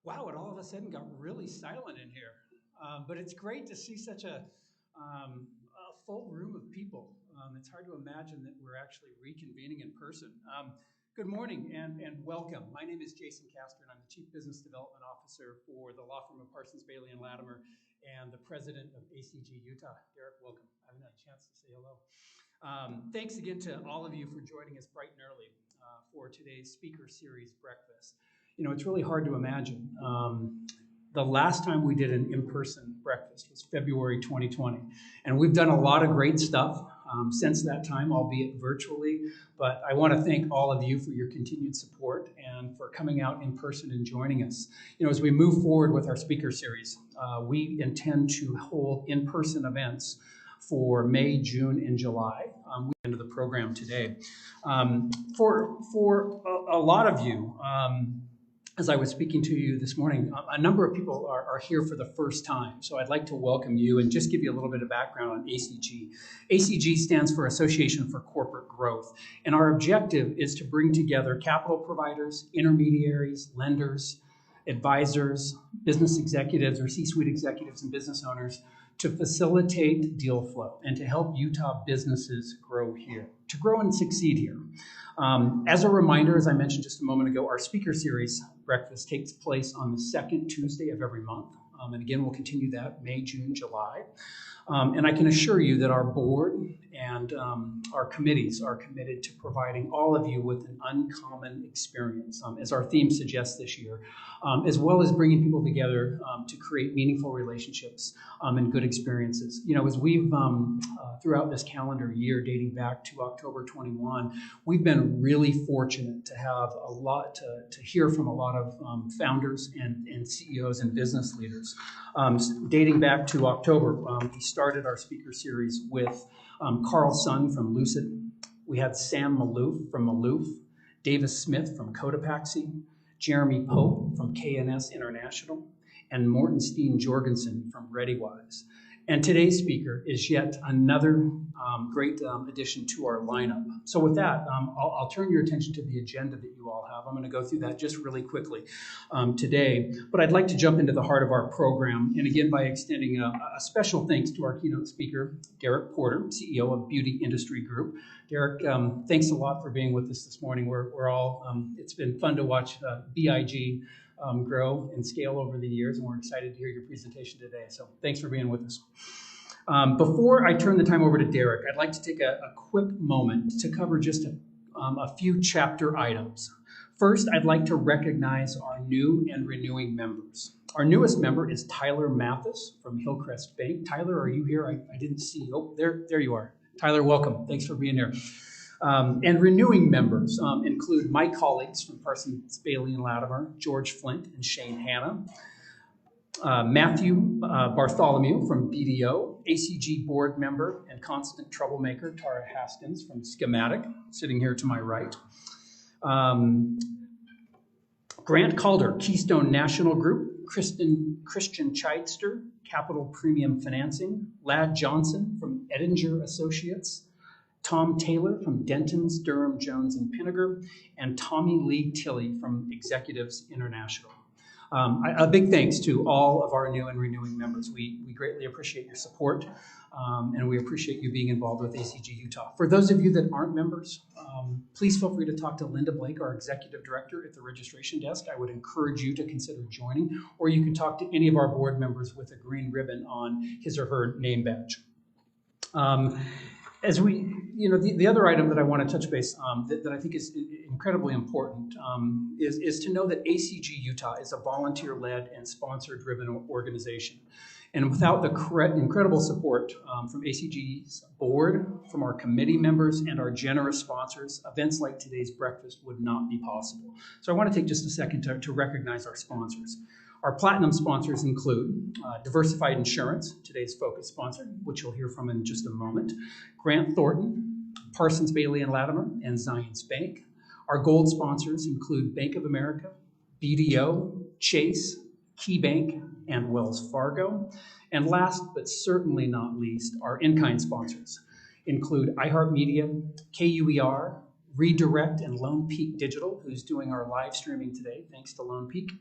Wow, it all of a sudden got really silent in here. But it's great to see such a full room of people. It's hard to imagine that we're actually reconvening in person. Good morning and welcome. My name is Jason Castor, and I'm the Chief Business Development Officer for the law firm of Parsons, Bailey, and Latimer, and the president of ACG Utah. Derek, welcome. I haven't had a chance to say hello. Thanks again to all of you for joining us bright and early for today's speaker series breakfast. You know, it's really hard to imagine. The last time we did an in-person breakfast was February 2020, and we've done a lot of great stuff since that time, albeit virtually. But I want to thank all of you for your continued support and for coming out in person and joining us. You know, as we move forward with our speaker series, we intend to hold in-person events for May, June, and July. We end of the program today. For a lot of you, as I was speaking to you this morning, a number of people are here for the first time. So I'd like to welcome you and just give you a little bit of background on ACG. ACG stands for Association for Corporate Growth. And our objective is to bring together capital providers, intermediaries, lenders, advisors, business executives or C-suite executives and business owners to facilitate deal flow and to help Utah businesses grow here, to grow and succeed here. As a reminder, as I mentioned just a moment ago, our speaker series breakfast takes place on the second Tuesday of every month. And again, we'll continue that May, June, July. And I can assure you that our board and our committees are committed to providing all of you with an uncommon experience, as our theme suggests this year, as well as bringing people together to create meaningful relationships and good experiences. You know, as we've, throughout this calendar year dating back to October 21, we've been really fortunate to have a lot to hear from a lot of founders and CEOs and business leaders. Dating back to October, we started our speaker series with Carl Sung from Lucid. We had Sam Maloof from Maloof, Davis Smith from Cotopaxi, Jeremy Pope from KNS International, and Morten Steen Jorgensen from ReadyWise. And today's speaker is yet another great addition to our lineup. So with that, I'll turn your attention to the agenda that you all have. I'm going to go through that just really quickly today. But I'd like to jump into the heart of our program, and again by extending a special thanks to our keynote speaker, Derek Porter, CEO of Beauty Industry Group. Derek, thanks a lot for being with us this morning. We're all, it's been fun to watch BIG grow and scale over the years, and we're excited to hear your presentation today. So thanks for being with us. Before I turn the time over to Derek, I'd like to take a quick moment to cover just a few chapter items. First, I'd like to recognize our new and renewing members. Our newest member is Tyler Mathis from Hillcrest Bank. Tyler, are you here? I didn't see you. Oh, there you are. Tyler, welcome. Thanks for being here. And renewing members include my colleagues from Parsons, Bailey, and Latimer, George Flint and Shane Hanna, Matthew Bartholomew from BDO, ACG board member and constant troublemaker Tara Haskins from Schematic, sitting here to my right. Grant Calder, Keystone National Group, Christian Chidester, Capital Premium Financing, Lad Johnson from Edinger Associates, Tom Taylor from Denton's, Durham, Jones, and Pinniger, and Tommy Lee Tilley from Executives International. A big thanks to all of our new and renewing members. We greatly appreciate your support, and we appreciate you being involved with ACG Utah. For those of you that aren't members, please feel free to talk to Linda Blake, our Executive Director at the registration desk. I would encourage you to consider joining, or you can talk to any of our board members with a green ribbon on his or her name badge. As we, you know, the other item that I want to touch base that I think is incredibly important is to know that ACG Utah is a volunteer-led and sponsor-driven organization. And without the incredible support from ACG's board, from our committee members, and our generous sponsors, events like today's breakfast would not be possible. So I want to take just a second to recognize our sponsors. Our platinum sponsors include Diversified Insurance, today's focus sponsor, which you'll hear from in just a moment, Grant Thornton, Parsons, Bailey, and Latimer, and Zions Bank. Our gold sponsors include Bank of America, BDO, Chase, KeyBank, and Wells Fargo. And last but certainly not least, our in-kind sponsors include iHeartMedia, KUER, Redirect, and Lone Peak Digital, who's doing our live streaming today, thanks to Lone Peak,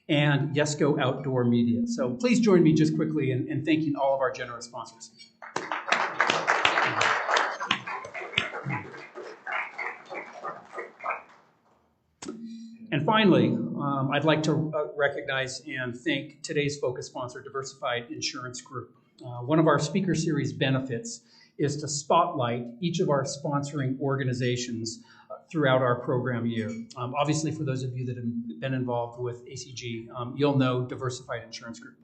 and Yesco Outdoor Media. So please join me just quickly in thanking all of our generous sponsors. And finally, I'd like to recognize and thank today's focus sponsor, Diversified Insurance Group. One of our speaker series benefits is to spotlight each of our sponsoring organizations throughout our program year. Obviously, for those of you that have been involved with ACG, you'll know Diversified Insurance Group.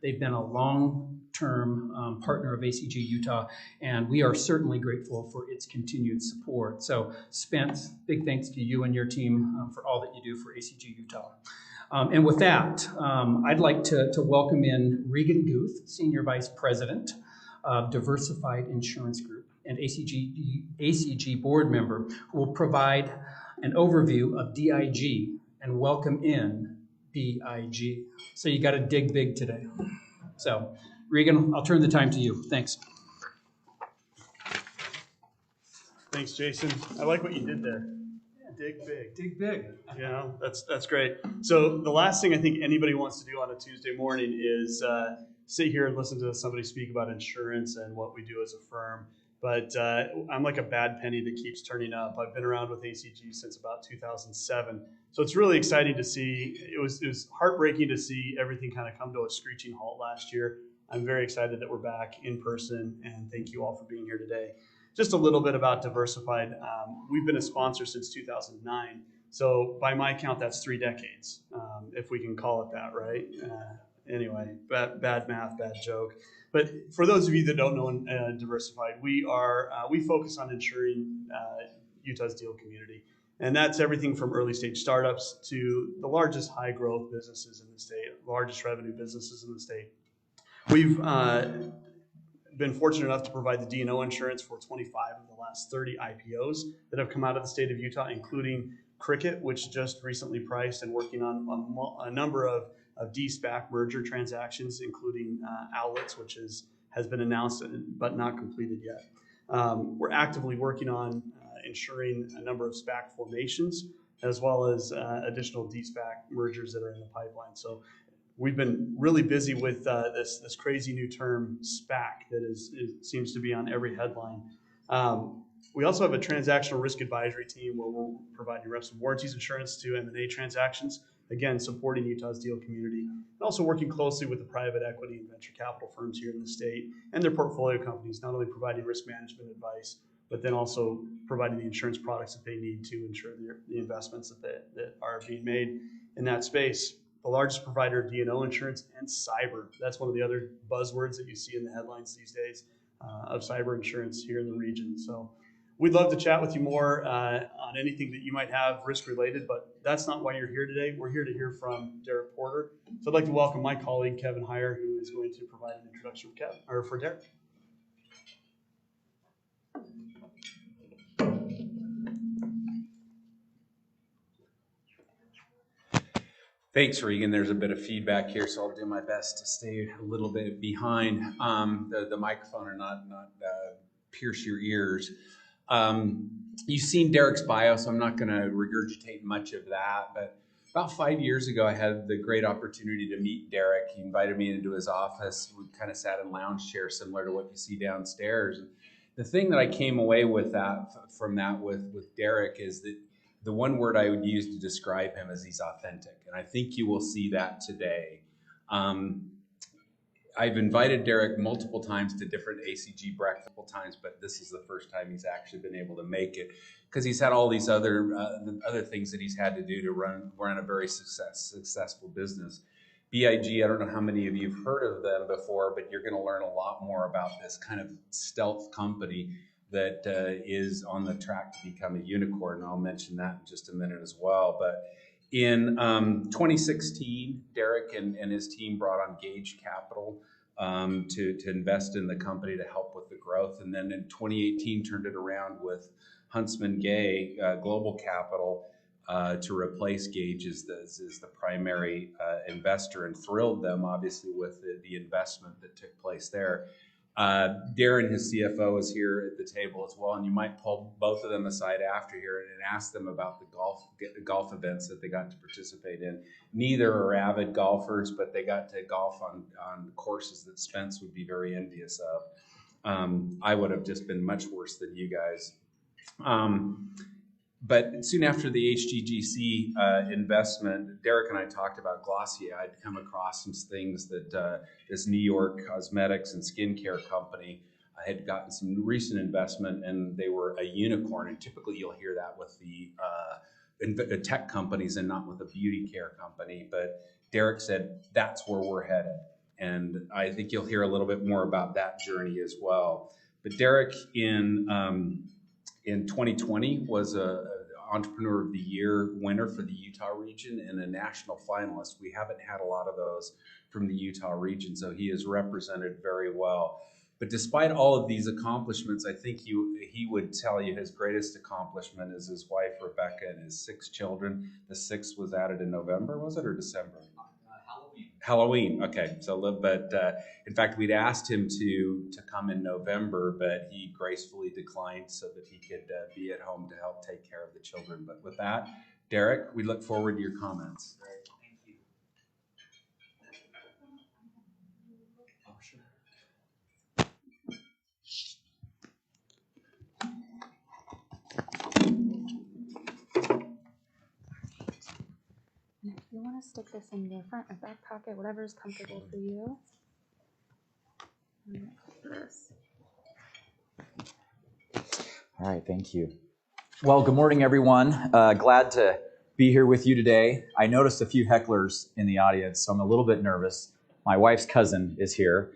They've been a long-term partner of ACG Utah, and we are certainly grateful for its continued support. So, Spence, big thanks to you and your team for all that you do for ACG Utah. And with that, I'd like to welcome in Regan Guth, Senior Vice President of Diversified Insurance Group and ACG board member, who will provide an overview of DIG and welcome in BIG. So you got to dig big today. So Regan, I'll turn the time to you. Thanks. Thanks, Jason. I like what you did there. Dig big. Dig big. Yeah, that's great. So the last thing I think anybody wants to do on a Tuesday morning is sit here and listen to somebody speak about insurance and what we do as a firm. But I'm like a bad penny that keeps turning up. I've been around with ACG since about 2007. So it's really exciting to see. It was heartbreaking to see everything kind of come to a screeching halt last year. I'm very excited that we're back in person, and thank you all for being here today. Just a little bit about Diversified. We've been a sponsor since 2009. So by my count, that's 3 decades, if we can call it that, right? Anyway, bad math, bad joke. But for those of you that don't know Diversified, we focus on insuring Utah's deal community. And that's everything from early stage startups to the largest high growth businesses in the state, largest revenue businesses in the state. We've been fortunate enough to provide the D&O insurance for 25 of the last 30 IPOs that have come out of the state of Utah, including Cricket, which just recently priced and working on a number of de-SPAC merger transactions, including Outlets, which has been announced but not completed yet. We're actively working on ensuring a number of SPAC formations, as well as additional de-SPAC mergers that are in the pipeline. So we've been really busy with this crazy new term, SPAC, that seems to be on every headline. We also have a transactional risk advisory team where we're providing reps and warranties insurance to M&A transactions, again, supporting Utah's deal community, and also working closely with the private equity and venture capital firms here in the state and their portfolio companies, not only providing risk management advice, but then also providing the insurance products that they need to ensure the investments that are being made in that space. The largest provider of D&O insurance and cyber. That's one of the other buzzwords that you see in the headlines these days of cyber insurance here in the region. So we'd love to chat with you more on anything that you might have risk related, but that's not why you're here today. We're here to hear from Derek Porter. So I'd like to welcome my colleague, Kevin Heyer, who is going to provide an introduction for Derek. Thanks, Regan. There's a bit of feedback here, so I'll do my best to stay a little bit behind the microphone and not pierce your ears. You've seen Derek's bio, so I'm not going to regurgitate much of that. But about 5 years ago, I had the great opportunity to meet Derek. He invited me into his office. We kind of sat in lounge chairs similar to what you see downstairs. And the thing that I came away with from that with Derek is that the one word I would use to describe him is he's authentic. And I think you will see that today. I've invited Derek multiple times to different ACG breakfasts, but this is the first time he's actually been able to make it because he's had all these other things that he's had to do to run a very successful business. BIG, I don't know how many of you have heard of them before, but you're going to learn a lot more about this kind of stealth company that is on the track to become a unicorn. And I'll mention that in just a minute as well. But in 2016, Derek and his team brought on Gage Capital to invest in the company to help with the growth. And then in 2018, turned it around with Huntsman Gay Global Capital to replace Gage as the primary investor, and thrilled them, obviously, with the investment that took place there. Darren, his CFO, is here at the table as well, and you might pull both of them aside after here and ask them about the golf events that they got to participate in. Neither are avid golfers, but they got to golf on courses that Spence would be very envious of. I would have just been much worse than you guys. But soon after the HGGC investment, Derek and I talked about Glossier. I'd come across some things that this New York cosmetics and skincare company had gotten some recent investment, and they were a unicorn. And typically you'll hear that with the tech companies and not with a beauty care company. But Derek said, that's where we're headed. And I think you'll hear a little bit more about that journey as well. But Derek, in 2020 was a Entrepreneur of the Year winner for the Utah region and a national finalist. We haven't had a lot of those from the Utah region, so he is represented very well. But despite all of these accomplishments, I think he would tell you his greatest accomplishment is his wife, Rebecca, and his 6 children. The 6th was added in November, was it, or December? Halloween. Okay. But in fact, we'd asked him to come in November, but he gracefully declined so that he could be at home to help take care of the children. But with that, Derek, we look forward to your comments. Great. Thank you. Oh, sure. And if you want to stick this in your front or back pocket, whatever is comfortable for you. All right, thank you. Well, good morning, everyone. Glad to be here with you today. I noticed a few hecklers in the audience, so I'm a little bit nervous. My wife's cousin is here,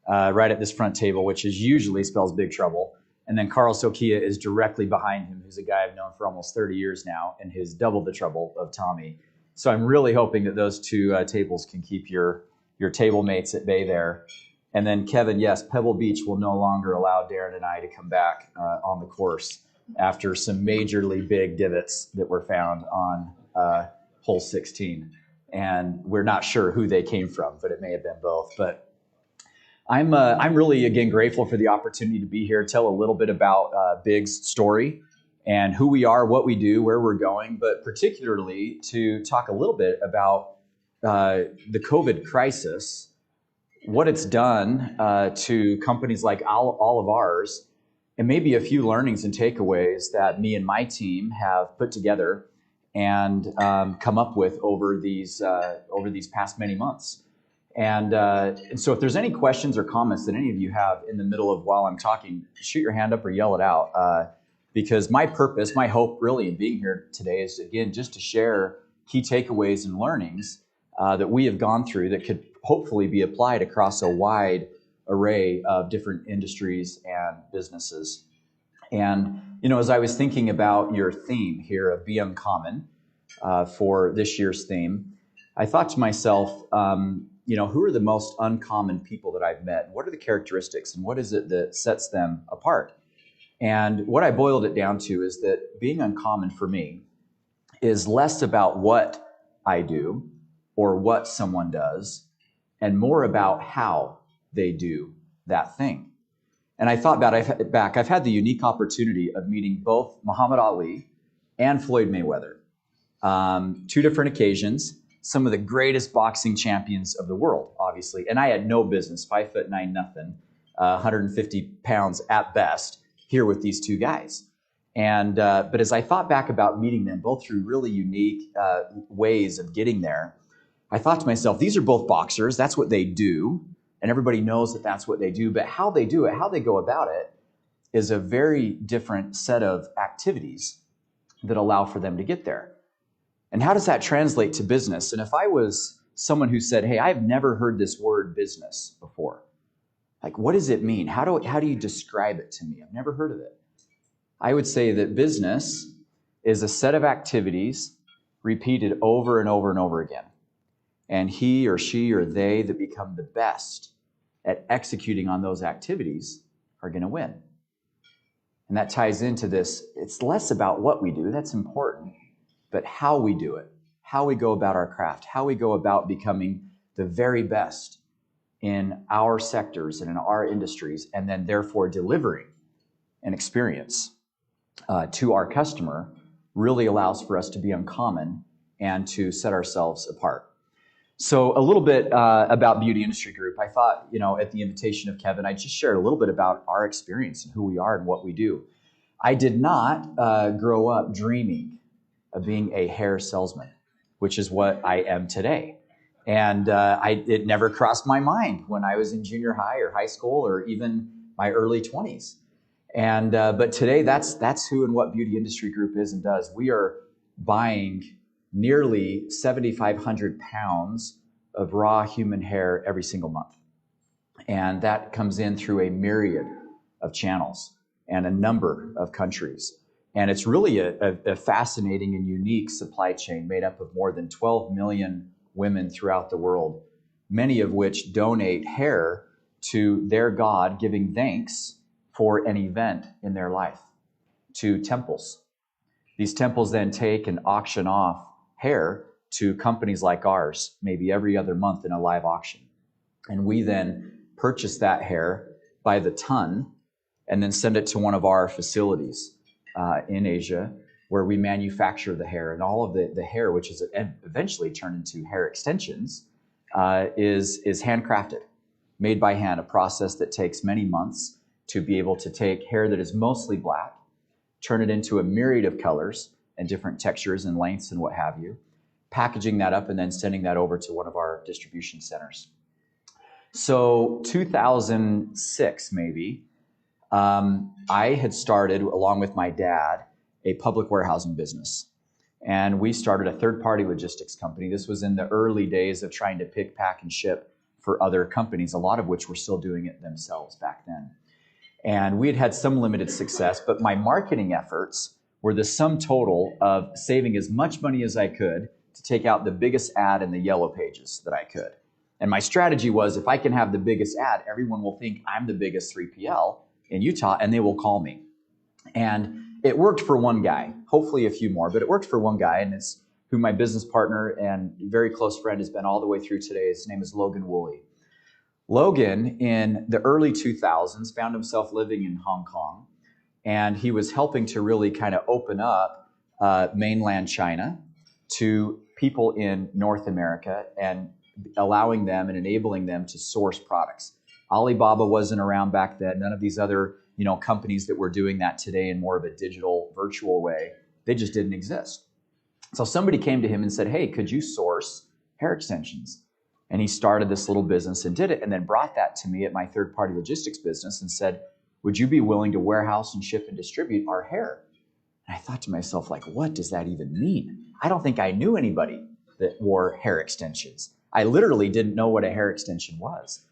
right at this front table, which is usually spells big trouble. And then Carl Sokia is directly behind him, who's a guy I've known for almost 30 years now, and his double the trouble of Tommy. So I'm really hoping that those two tables can keep your table mates at bay there. And then Kevin, yes, Pebble Beach will no longer allow Darren and I to come back on the course after some majorly big divots that were found on hole 16. And we're not sure who they came from, but it may have been both. But I'm really, again, grateful for the opportunity to be here, tell a little bit about Big's story and who we are, what we do, where we're going, but particularly to talk a little bit about the COVID crisis, what it's done to companies like all of ours, and maybe a few learnings and takeaways that me and my team have put together and come up with over these past many months. And so if there's any questions or comments that any of you have in the middle of while I'm talking, shoot your hand up or yell it out. Because my purpose, my hope really in being here today is, again, just to share key takeaways and learnings that we have gone through that could hopefully be applied across a wide array of different industries and businesses. And, as I was thinking about your theme here of Be Uncommon for this year's theme, I thought to myself, who are the most uncommon people that I've met? What are the characteristics and what is it that sets them apart? And what I boiled it down to is that being uncommon for me is less about what I do or what someone does and more about how they do that thing. And I thought back, I've had the unique opportunity of meeting both Muhammad Ali and Floyd Mayweather. 2 different occasions, some of the greatest boxing champions of the world, obviously. And I had no business, 5'9", nothing, 150 pounds at best, here with these 2 guys. And but as I thought back about meeting them, both through really unique ways of getting there, I thought to myself, these are both boxers. That's what they do. And everybody knows that that's what they do. But how they do it, how they go about it, is a very different set of activities that allow for them to get there. And how does that translate to business? And if I was someone who said, hey, I've never heard this word business before, like, what does it mean? How do you describe it to me? I've never heard of it. I would say that business is a set of activities repeated over and over and over again. And he or she or they that become the best at executing on those activities are going to win. And that ties into this. It's less about what we do. That's important. But how we do it, how we go about our craft, how we go about becoming the very best in our sectors and in our industries, and then therefore delivering an experience to our customer really allows for us to be uncommon and to set ourselves apart. So a little bit about Beauty Industry Group. I thought, at the invitation of Kevin, I'd just share a little bit about our experience and who we are and what we do. I did not grow up dreaming of being a hair salesman, which is what I am today. And it never crossed my mind when I was in junior high or high school or even my early 20s. And but today, that's who and what Beauty Industry Group is and does. We are buying nearly 7,500 pounds of raw human hair every single month. And that comes in through a myriad of channels and a number of countries. And it's really a fascinating and unique supply chain made up of more than 12 million women throughout the world, many of which donate hair to their God, giving thanks for an event in their life, to temples. These temples then take and auction off hair to companies like ours, maybe every other month in a live auction. And we then purchase that hair by the ton and then send it to one of our facilities in Asia, where we manufacture the hair. And all of the hair, which is eventually turned into hair extensions, is handcrafted, made by hand, a process that takes many months to be able to take hair that is mostly black, turn it into a myriad of colors and different textures and lengths and what have you, packaging that up and then sending that over to one of our distribution centers. So 2006, maybe, I had started, along with my dad, a public warehousing business. And we started a third-party logistics company. This was in the early days of trying to pick, pack, and ship for other companies, a lot of which were still doing it themselves back then. And we had some limited success, but my marketing efforts were the sum total of saving as much money as I could to take out the biggest ad in the yellow pages that I could. And my strategy was, if I can have the biggest ad, everyone will think I'm the biggest 3PL in Utah, and they will call me. And it worked for one guy, hopefully a few more, but it worked for one guy, and it's who my business partner and very close friend has been all the way through today. His name is Logan Woolley. Logan, in the early 2000s, found himself living in Hong Kong, and he was helping to really kind of open up mainland China to people in North America and allowing them and enabling them to source products. Alibaba wasn't around back then. None of these other companies that were doing that today in more of a digital, virtual way, they just didn't exist. So somebody came to him and said, hey, could you source hair extensions? And he started this little business and did it, and then brought that to me at my third-party logistics business and said, would you be willing to warehouse and ship and distribute our hair? And I thought to myself, what does that even mean? I don't think I knew anybody that wore hair extensions. I literally didn't know what a hair extension was.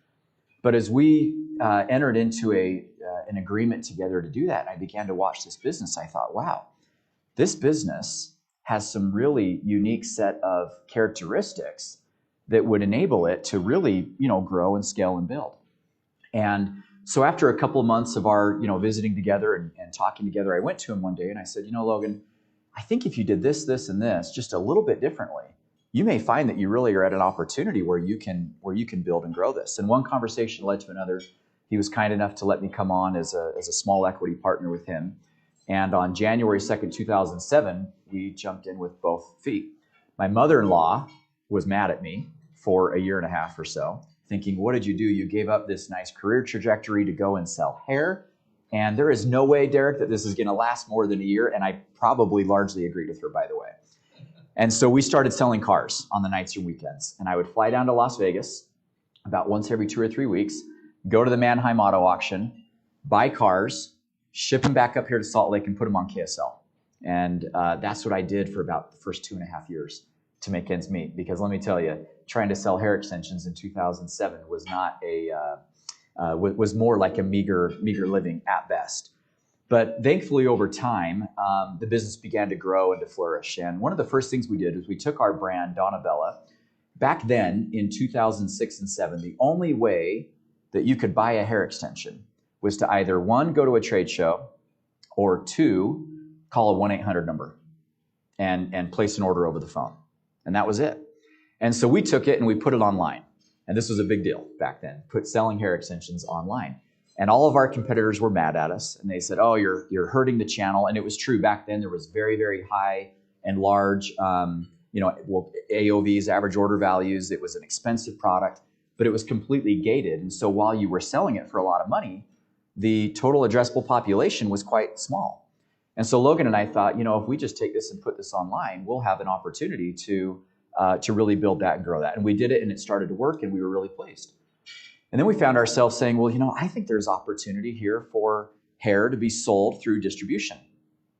But as we entered into an agreement together to do that, and I began to watch this business, I thought, wow, this business has some really unique set of characteristics that would enable it to really, grow and scale and build. And so after a couple of months of our, visiting together and talking together, I went to him one day and I said, Logan, I think if you did this, this, and this just a little bit differently, you may find that you really are at an opportunity where you can build and grow this. And one conversation led to another. He was kind enough to let me come on as a small equity partner with him. And on January 2nd, 2007, we jumped in with both feet. My mother-in-law was mad at me for a year and a half or so, thinking, what did you do? You gave up this nice career trajectory to go and sell hair. And there is no way, Derek, that this is going to last more than a year. And I probably largely agreed with her, by the way. And so we started selling cars on the nights and weekends. And I would fly down to Las Vegas about once every 2 or 3 weeks, go to the Manheim Auto Auction, buy cars, ship them back up here to Salt Lake and put them on KSL. And that's what I did for about the first 2.5 years to make ends meet. Because let me tell you, trying to sell hair extensions in 2007 was not was more like a meager living at best. But thankfully, over time, the business began to grow and to flourish. And one of the first things we did was we took our brand, Donna Bella. Back then, in 2006 and 7, the only way that you could buy a hair extension was to either, 1, go to a trade show, or 2, call a 1-800 number and place an order over the phone. And that was it. And so we took it and we put it online. And this was a big deal back then, selling hair extensions online. And all of our competitors were mad at us, and they said, oh, you're hurting the channel. And it was true. Back then, there was very, very high and large AOVs, average order values. It was an expensive product, but it was completely gated. And so while you were selling it for a lot of money, the total addressable population was quite small. And so Logan and I thought, if we just take this and put this online, we'll have an opportunity to really build that and grow that. And we did it, and it started to work, and we were really pleased. And then we found ourselves saying, well, I think there's opportunity here for hair to be sold through distribution.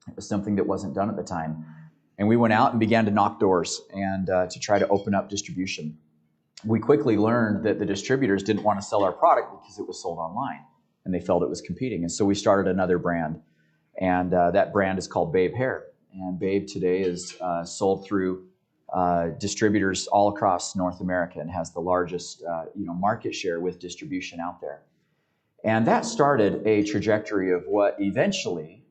It was something that wasn't done at the time. And we went out and began to knock doors and to try to open up distribution. We quickly learned that the distributors didn't want to sell our product because it was sold online, and they felt it was competing. And so we started another brand, and that brand is called Babe Hair. And Babe today is sold through distributors all across North America and has the largest market share with distribution out there. And that started a trajectory of what eventually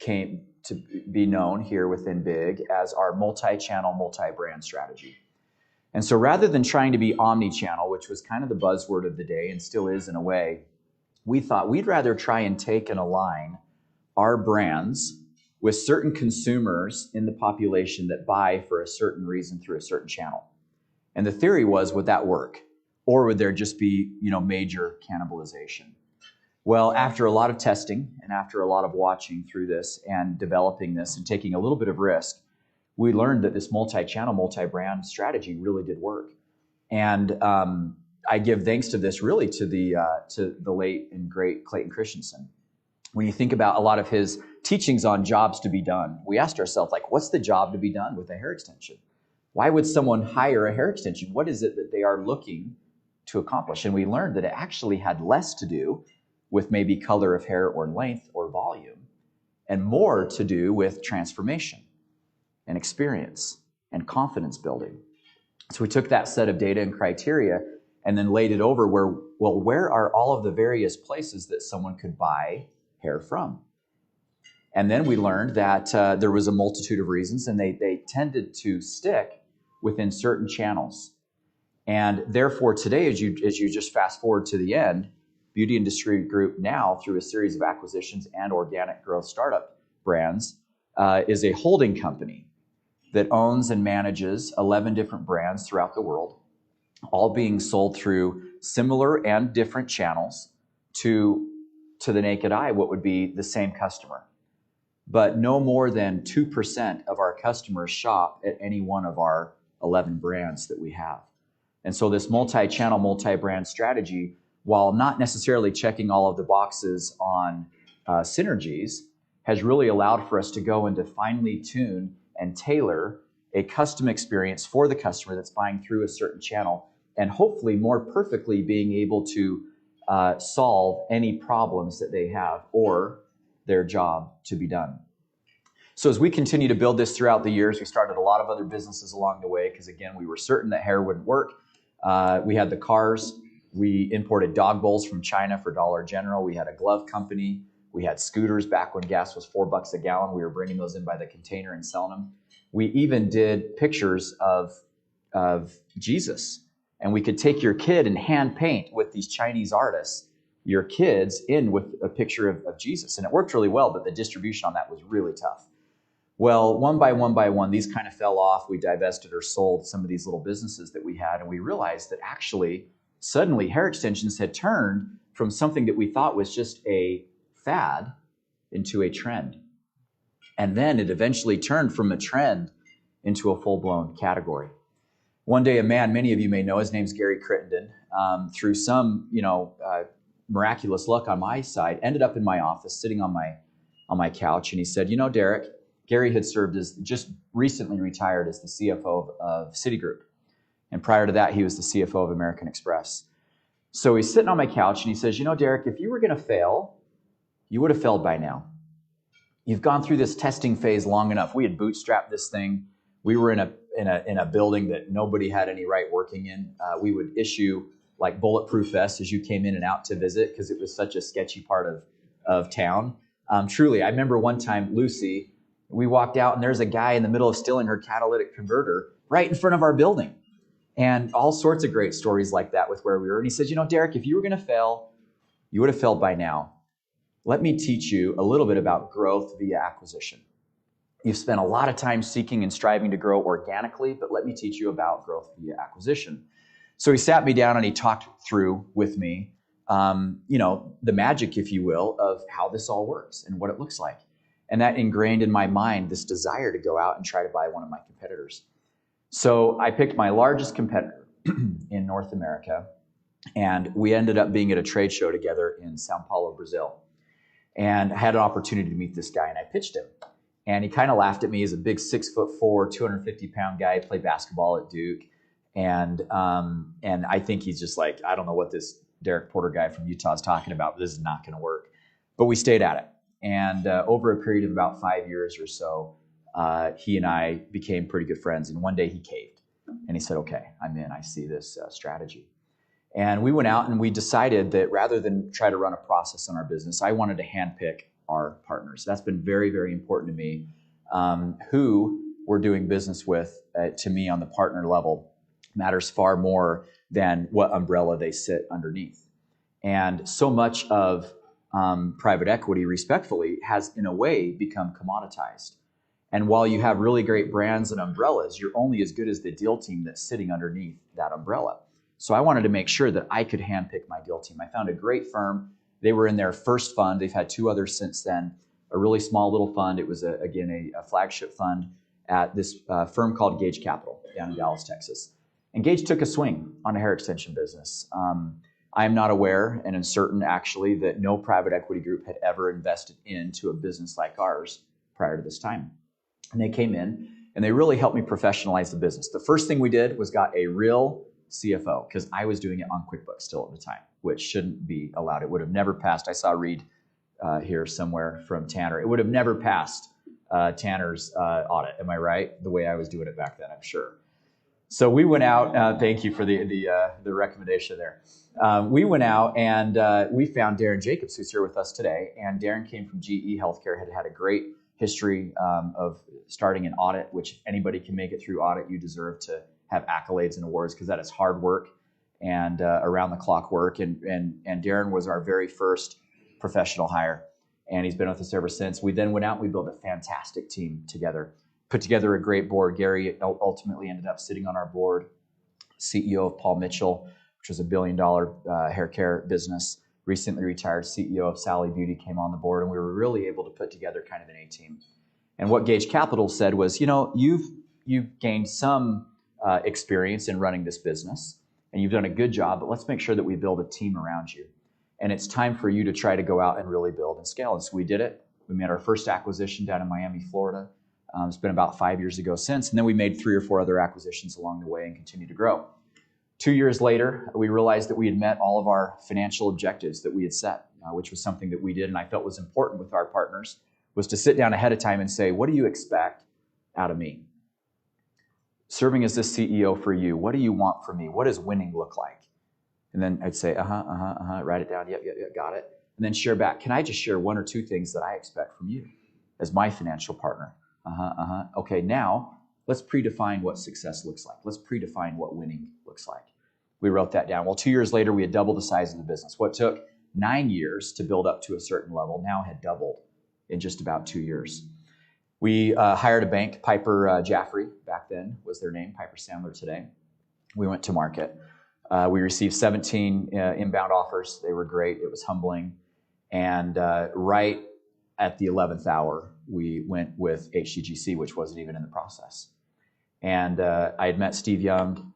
came to be known here within BIG as our multi-channel, multi-brand strategy. And so rather than trying to be omni-channel, which was kind of the buzzword of the day and still is in a way, we thought we'd rather try and take and align our brands with certain consumers in the population that buy for a certain reason through a certain channel. And the theory was, would that work? Or would there just be, major cannibalization? Well, after a lot of testing and after a lot of watching through this and developing this and taking a little bit of risk, we learned that this multi-channel, multi-brand strategy really did work. And I give thanks to this really to the late and great Clayton Christensen. When you think about a lot of his teachings on jobs to be done, we asked ourselves, what's the job to be done with a hair extension? Why would someone hire a hair extension? What is it that they are looking to accomplish? And we learned that it actually had less to do with maybe color of hair or length or volume, and more to do with transformation and experience and confidence building. So we took that set of data and criteria and then laid it over where are all of the various places that someone could buy hair from? And then we learned that there was a multitude of reasons, and they tended to stick within certain channels. And therefore today, as you just fast forward to the end, Beauty Industry Group now, through a series of acquisitions and organic growth startup brands, is a holding company that owns and manages 11 different brands throughout the world, all being sold through similar and different channels to the naked eye, what would be the same customer. But no more than 2% of our customers shop at any one of our 11 brands that we have. And so this multi-channel, multi-brand strategy, while not necessarily checking all of the boxes on synergies, has really allowed for us to go and to finely tune and tailor a custom experience for the customer that's buying through a certain channel, and hopefully more perfectly being able to solve any problems that they have or their job to be done. So as we continue to build this throughout the years, we started a lot of other businesses along the way because, again, we were certain that hair wouldn't work. We had the cars. We imported dog bowls from China for Dollar General. We had a glove company. We had scooters back when gas was $4 a gallon. We were bringing those in by the container and selling them. We even did pictures of Jesus. And we could take your kid and hand paint with these Chinese artists, your kids in with a picture of Jesus. And it worked really well, but the distribution on that was really tough. Well, one by one, these kind of fell off. We divested or sold some of these little businesses that we had, and we realized that actually, suddenly, hair extensions had turned from something that we thought was just a fad into a trend. And then it eventually turned from a trend into a full-blown category. One day, a man many of you may know, his name's Gary Crittenden, through some miraculous luck on my side, ended up in my office sitting on my couch, and he said, Derek, Gary had served as, just recently retired as the CFO of Citigroup. And prior to that, he was the CFO of American Express. So he's sitting on my couch and he says, Derek, if you were going to fail, you would have failed by now. You've gone through this testing phase long enough. We had bootstrapped this thing. We were in a building that nobody had any right working in. We would issue like bulletproof vests as you came in and out to visit because it was such a sketchy part of town. Truly, I remember one time, Lucy, we walked out and there's a guy in the middle of stealing her catalytic converter right in front of our building. And all sorts of great stories like that with where we were. And he said, Derek, if you were going to fail, you would have failed by now. Let me teach you a little bit about growth via acquisition. You've spent a lot of time seeking and striving to grow organically, but let me teach you about growth via acquisition. So he sat me down and he talked through with me, the magic, if you will, of how this all works and what it looks like. And that ingrained in my mind this desire to go out and try to buy one of my competitors. So I picked my largest competitor in North America, and we ended up being at a trade show together in Sao Paulo, Brazil. And I had an opportunity to meet this guy, and I pitched him. And he kind of laughed at me. He's a big 6'4", 250-pound guy, played basketball at Duke. And I think he's just like, I don't know what this Derek Porter guy from Utah is talking about, but this is not going to work. But we stayed at it. And over a period of about 5 years or so, he and I became pretty good friends. And one day he caved. And he said, okay, I'm in. I see this strategy. And we went out and we decided that rather than try to run a process on our business, I wanted to handpick our partners. That's been very, very important to me. Who we're doing business with, to me, on the partner level matters far more than what umbrella they sit underneath. And so much of private equity, respectfully, has in a way become commoditized. And while you have really great brands and umbrellas, you're only as good as the deal team that's sitting underneath that umbrella. So I wanted to make sure that I could handpick my deal team. I found a great firm. They were in their first fund. They've had 2 others since then. A really small little fund. It was, a flagship fund at this firm called Gage Capital down in Dallas, Texas. And Gage took a swing on a hair extension business. I am not aware, and I'm certain actually, that no private equity group had ever invested into a business like ours prior to this time. And they came in, and they really helped me professionalize the business. The first thing we did was got a real CFO, because I was doing it on QuickBooks still at the time, which shouldn't be allowed. It would have never passed. I saw Reed here somewhere from Tanner. It would have never passed Tanner's audit. Am I right? The way I was doing it back then, I'm sure. So we went out. Thank you for the recommendation there. We went out and we found Darren Jacobs, who's here with us today. And Darren came from GE Healthcare, had a great history of starting an audit, which if anybody can make it through audit, you deserve to have accolades and awards, because that is hard work and around the clock work. And Darren was our very first professional hire, and he's been with us ever since. We then went out and we built a fantastic team together, put together a great board. Gary ultimately ended up sitting on our board, CEO of Paul Mitchell, which was $1 billion hair care business. Recently retired CEO of Sally Beauty came on the board, and we were really able to put together kind of an A-team. And what Gage Capital said was, you've gained some experience in running this business, and you've done a good job, but let's make sure that we build a team around you. And it's time for you to try to go out and really build and scale. And so we did it. We made our first acquisition down in Miami, Florida. It's been about 5 years ago since. And then we made 3 or 4 other acquisitions along the way and continue to grow. 2 years later, we realized that we had met all of our financial objectives that we had set, which was something that we did and I felt was important with our partners, was to sit down ahead of time and say, what do you expect out of me? Serving as the CEO for you, what do you want from me? What does winning look like? And then I'd say, write it down, yep, got it. And then share back. Can I just share 1 or 2 things that I expect from you as my financial partner? Okay, now let's predefine what success looks like. Let's predefine what winning looks like. We wrote that down. Well, 2 years later, we had doubled the size of the business. What took 9 years to build up to a certain level now had doubled in just about 2 years. We hired a bank, Piper Jaffray, back then was their name, Piper Sandler today. We went to market. We received 17 inbound offers. They were great. It was humbling. And right at the 11th hour, we went with HCGC, which wasn't even in the process. And I had met Steve Young.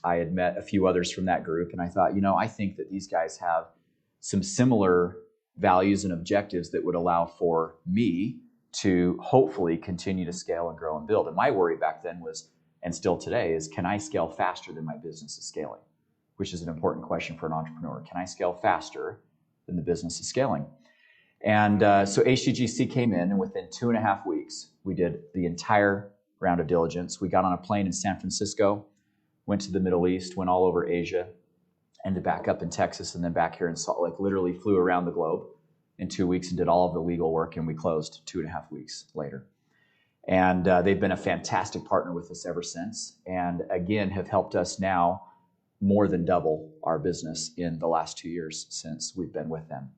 I had met a few others from that group. And I thought, I think that these guys have some similar values and objectives that would allow for me to hopefully continue to scale and grow and build. And my worry back then was, and still today, is can I scale faster than my business is scaling? Which is an important question for an entrepreneur. Can I scale faster than the business is scaling? And so HCGC came in, and within 2.5 weeks, we did the entire round of diligence. We got on a plane in San Francisco, went to the Middle East, went all over Asia, ended back up in Texas, and then back here in Salt Lake. Literally flew around the globe in 2 weeks and did all of the legal work, and we closed 2.5 weeks later. And they've been a fantastic partner with us ever since. And again, have helped us now more than double our business in the last 2 years since we've been with them.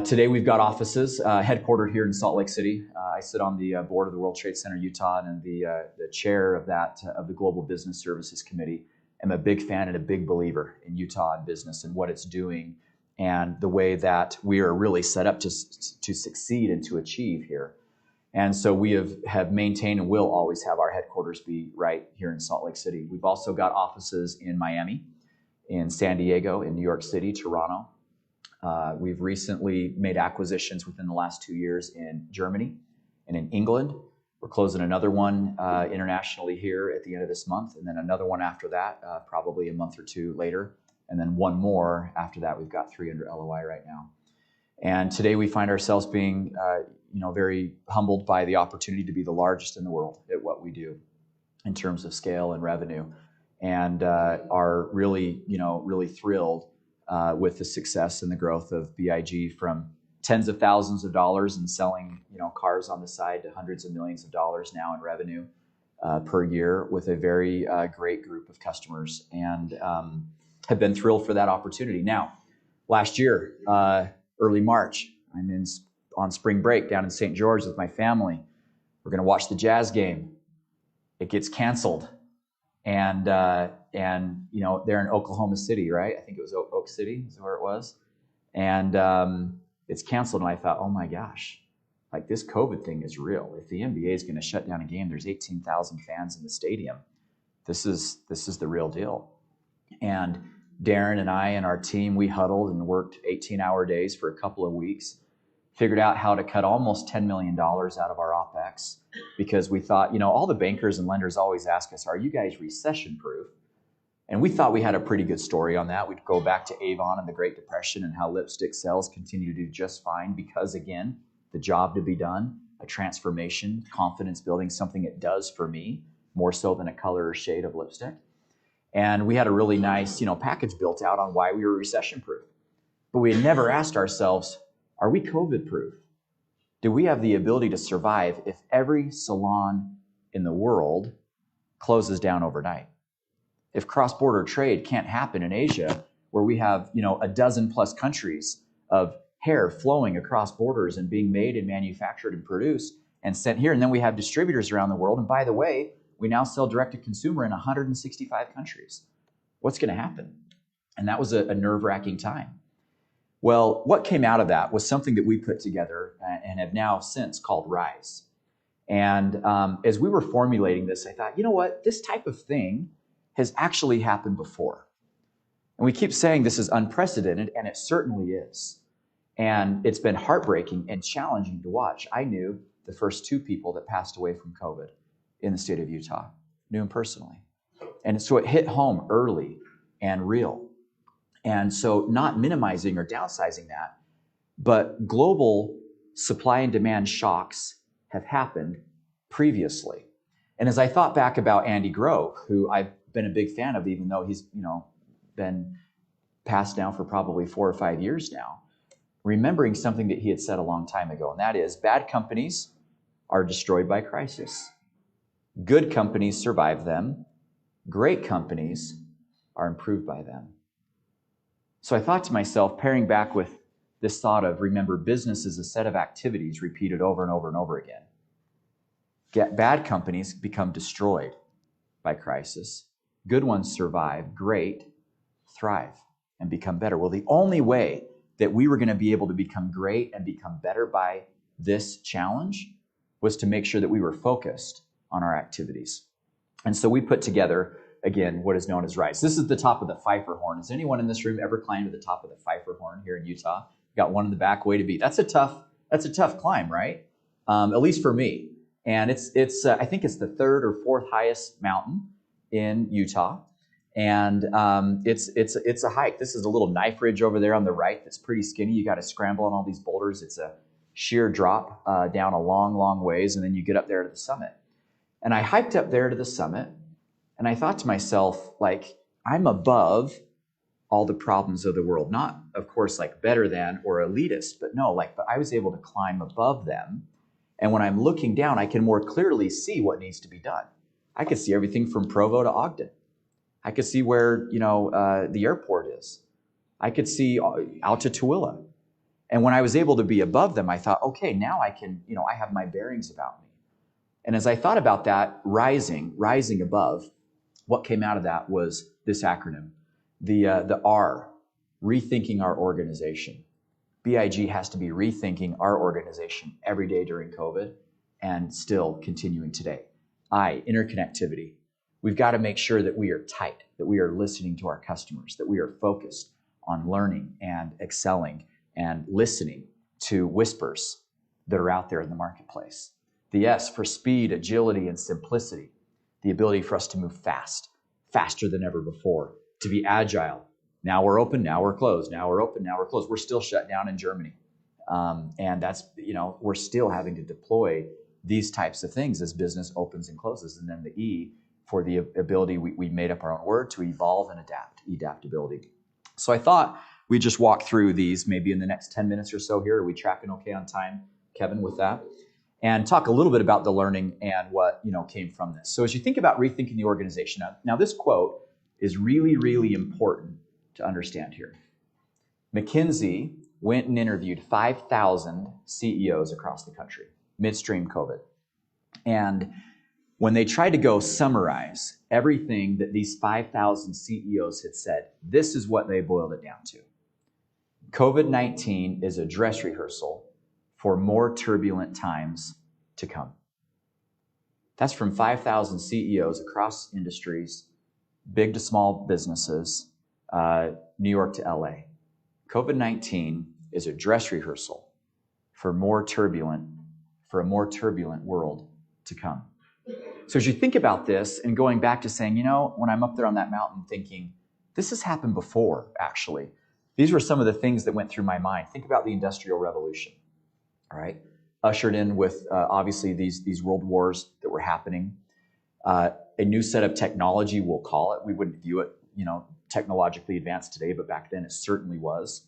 Today we've got offices headquartered here in Salt Lake City. I sit on the board of the World Trade Center Utah and am the chair of of the Global Business Services Committee. I'm a big fan and a big believer in Utah and business and what it's doing and the way that we are really set up to succeed and to achieve here. And so we have maintained and will always have our headquarters be right here in Salt Lake City. We've also got offices in Miami, in San Diego, in New York City, Toronto. We've recently made acquisitions within the last 2 years in Germany and in England. We're closing another one internationally here at the end of this month, and then another one after that, probably a month or two later, and then one more after that. We've got 3 under LOI right now. And today we find ourselves being very humbled by the opportunity to be the largest in the world at what we do in terms of scale and revenue, and are really thrilled with the success and the growth of BIG from tens of thousands of dollars and selling cars on the side to hundreds of millions of dollars now in revenue per year with a very great group of customers, and have been thrilled for that opportunity. Now, last year, early March, I'm on spring break down in St. George with my family. We're going to watch the Jazz game. It gets canceled. And they're in Oklahoma City, right? I think it was Oak City is where it was. And it's canceled. And I thought, oh my gosh, like this COVID thing is real. If the NBA is going to shut down a game, there's 18,000 fans in the stadium. This is the real deal. And Darren and I and our team, we huddled and worked 18-hour days for a couple of weeks, figured out how to cut almost $10 million out of our OPEX because we thought, all the bankers and lenders always ask us, are you guys recession-proof? And we thought we had a pretty good story on that. We'd go back to Avon and the Great Depression and how lipstick sales continue to do just fine because, again, the job to be done, a transformation, confidence building, something it does for me, more so than a color or shade of lipstick. And we had a really nice, package built out on why we were recession-proof. But we had never asked ourselves, are we COVID-proof? Do we have the ability to survive if every salon in the world closes down overnight? If cross-border trade can't happen in Asia, where we have, a dozen plus countries of hair flowing across borders and being made and manufactured and produced and sent here, and then we have distributors around the world. And by the way, we now sell direct-to-consumer in 165 countries. What's going to happen? And that was a nerve-wracking time. Well, what came out of that was something that we put together and have now since called RISE. And as we were formulating this, I thought, this type of thing has actually happened before. And we keep saying this is unprecedented, and it certainly is. And it's been heartbreaking and challenging to watch. I knew the first 2 people that passed away from COVID in the state of Utah, knew them personally. And so it hit home early and real. And so not minimizing or downsizing that, but global supply and demand shocks have happened previously. And as I thought back about Andy Grove, who I've been a big fan of, even though he's been passed now for probably 4 or 5 years now, remembering something that he had said a long time ago, and that is, bad companies are destroyed by crisis. Good companies survive them. Great companies are improved by them. So I thought to myself, pairing back with this thought of, remember, business is a set of activities repeated over and over and over again. Bad companies become destroyed by crisis. Good ones survive, great, thrive, and become better. Well, the only way that we were going to be able to become great and become better by this challenge was to make sure that we were focused on our activities. And so we put together, again, what is known as RISE. This is the top of the Pfeiffer horn. Has anyone in this room ever climbed to the top of the Pfeiffer horn here in Utah? Got one in the back, way to be. That's a tough climb, right? At least for me. And it's I think it's the 3rd or 4th highest mountain in Utah. And it's a hike. This is a little knife ridge over there on the right that's pretty skinny. You got to scramble on all these boulders. It's a sheer drop down a long, long ways, and then you get up there to the summit. And I hiked up there to the summit, and I thought to myself, I'm above all the problems of the world. Not, of course, better than or elitist, but no, but I was able to climb above them And when I'm looking down, I can more clearly see what needs to be done. I could see everything from Provo to Ogden. I could see where, the airport is. I could see out to Tooele. And when I was able to be above them, I thought, okay, now I can, I have my bearings about me. And as I thought about that, rising above, what came out of that was this acronym, the R, rethinking our organization. BIG has to be rethinking our organization every day during COVID and still continuing today. I, interconnectivity. We've got to make sure that we are tight, that we are listening to our customers, that we are focused on learning and excelling and listening to whispers that are out there in the marketplace. The S for speed, agility, and simplicity. The ability for us to move fast, faster than ever before, to be agile. Now we're open, now we're closed. Now we're open, now we're closed. We're still shut down in Germany. And that's, we're still having to deploy these types of things as business opens and closes. And then the E for the ability, we made up our own word, to evolve and adapt, adaptability. So I thought we'd just walk through these maybe in the next 10 minutes or so here. Are we tracking okay on time, Kevin, with that? And talk a little bit about the learning and what came from this. So as you think about rethinking the organization, now this quote is really, really important to understand here. McKinsey went and interviewed 5,000 CEOs across the country, midstream COVID. And when they tried to go summarize everything that these 5,000 CEOs had said, this is what they boiled it down to. COVID-19 is a dress rehearsal for more turbulent times to come. That's from 5,000 CEOs across industries, big to small businesses, New York to LA. COVID-19 is a dress rehearsal for a more turbulent world to come. So as you think about this and going back to saying, when I'm up there on that mountain thinking, this has happened before, actually. These were some of the things that went through my mind. Think about the Industrial Revolution, all right? Ushered in with, obviously, these world wars that were happening. A new set of technology, we'll call it. We wouldn't view it, technologically advanced today, but back then it certainly was.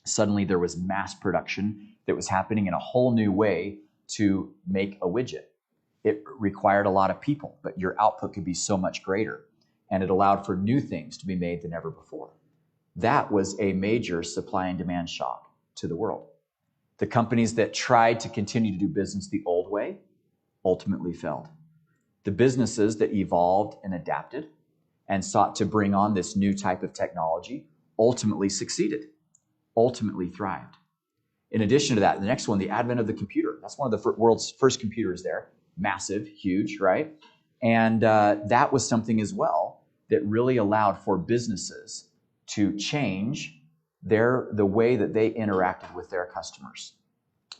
Suddenly there was mass production that was happening in a whole new way to make a widget. It required a lot of people, but your output could be so much greater. And it allowed for new things to be made than ever before. That was a major supply and demand shock to the world. The companies that tried to continue to do business the old way ultimately failed. The businesses that evolved and adapted and sought to bring on this new type of technology ultimately succeeded, ultimately thrived. In addition to that, the next one, the advent of the computer. That's one of the world's first computers there. Massive, huge, right? And that was something as well that really allowed for businesses to change the way that they interacted with their customers.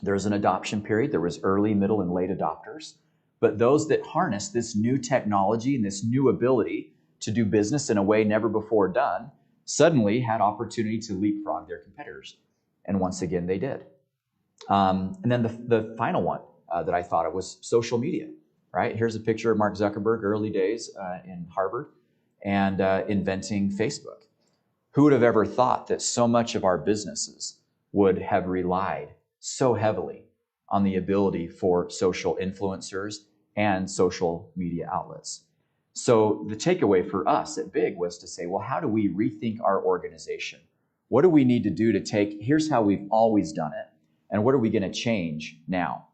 There's an adoption period. There was early, middle, and late adopters. But those that harnessed this new technology and this new ability to do business in a way never before done suddenly had opportunity to leapfrog their competitors. And once again, they did. And then the final one that I thought of was social media, right? Here's a picture of Mark Zuckerberg, early days in Harvard, and inventing Facebook. Who would have ever thought that so much of our businesses would have relied so heavily on the ability for social influencers and social media outlets? So the takeaway for us at Big was to say, well, how do we rethink our organization? What do we need to do to here's how we've always done it, and what are we going to change now?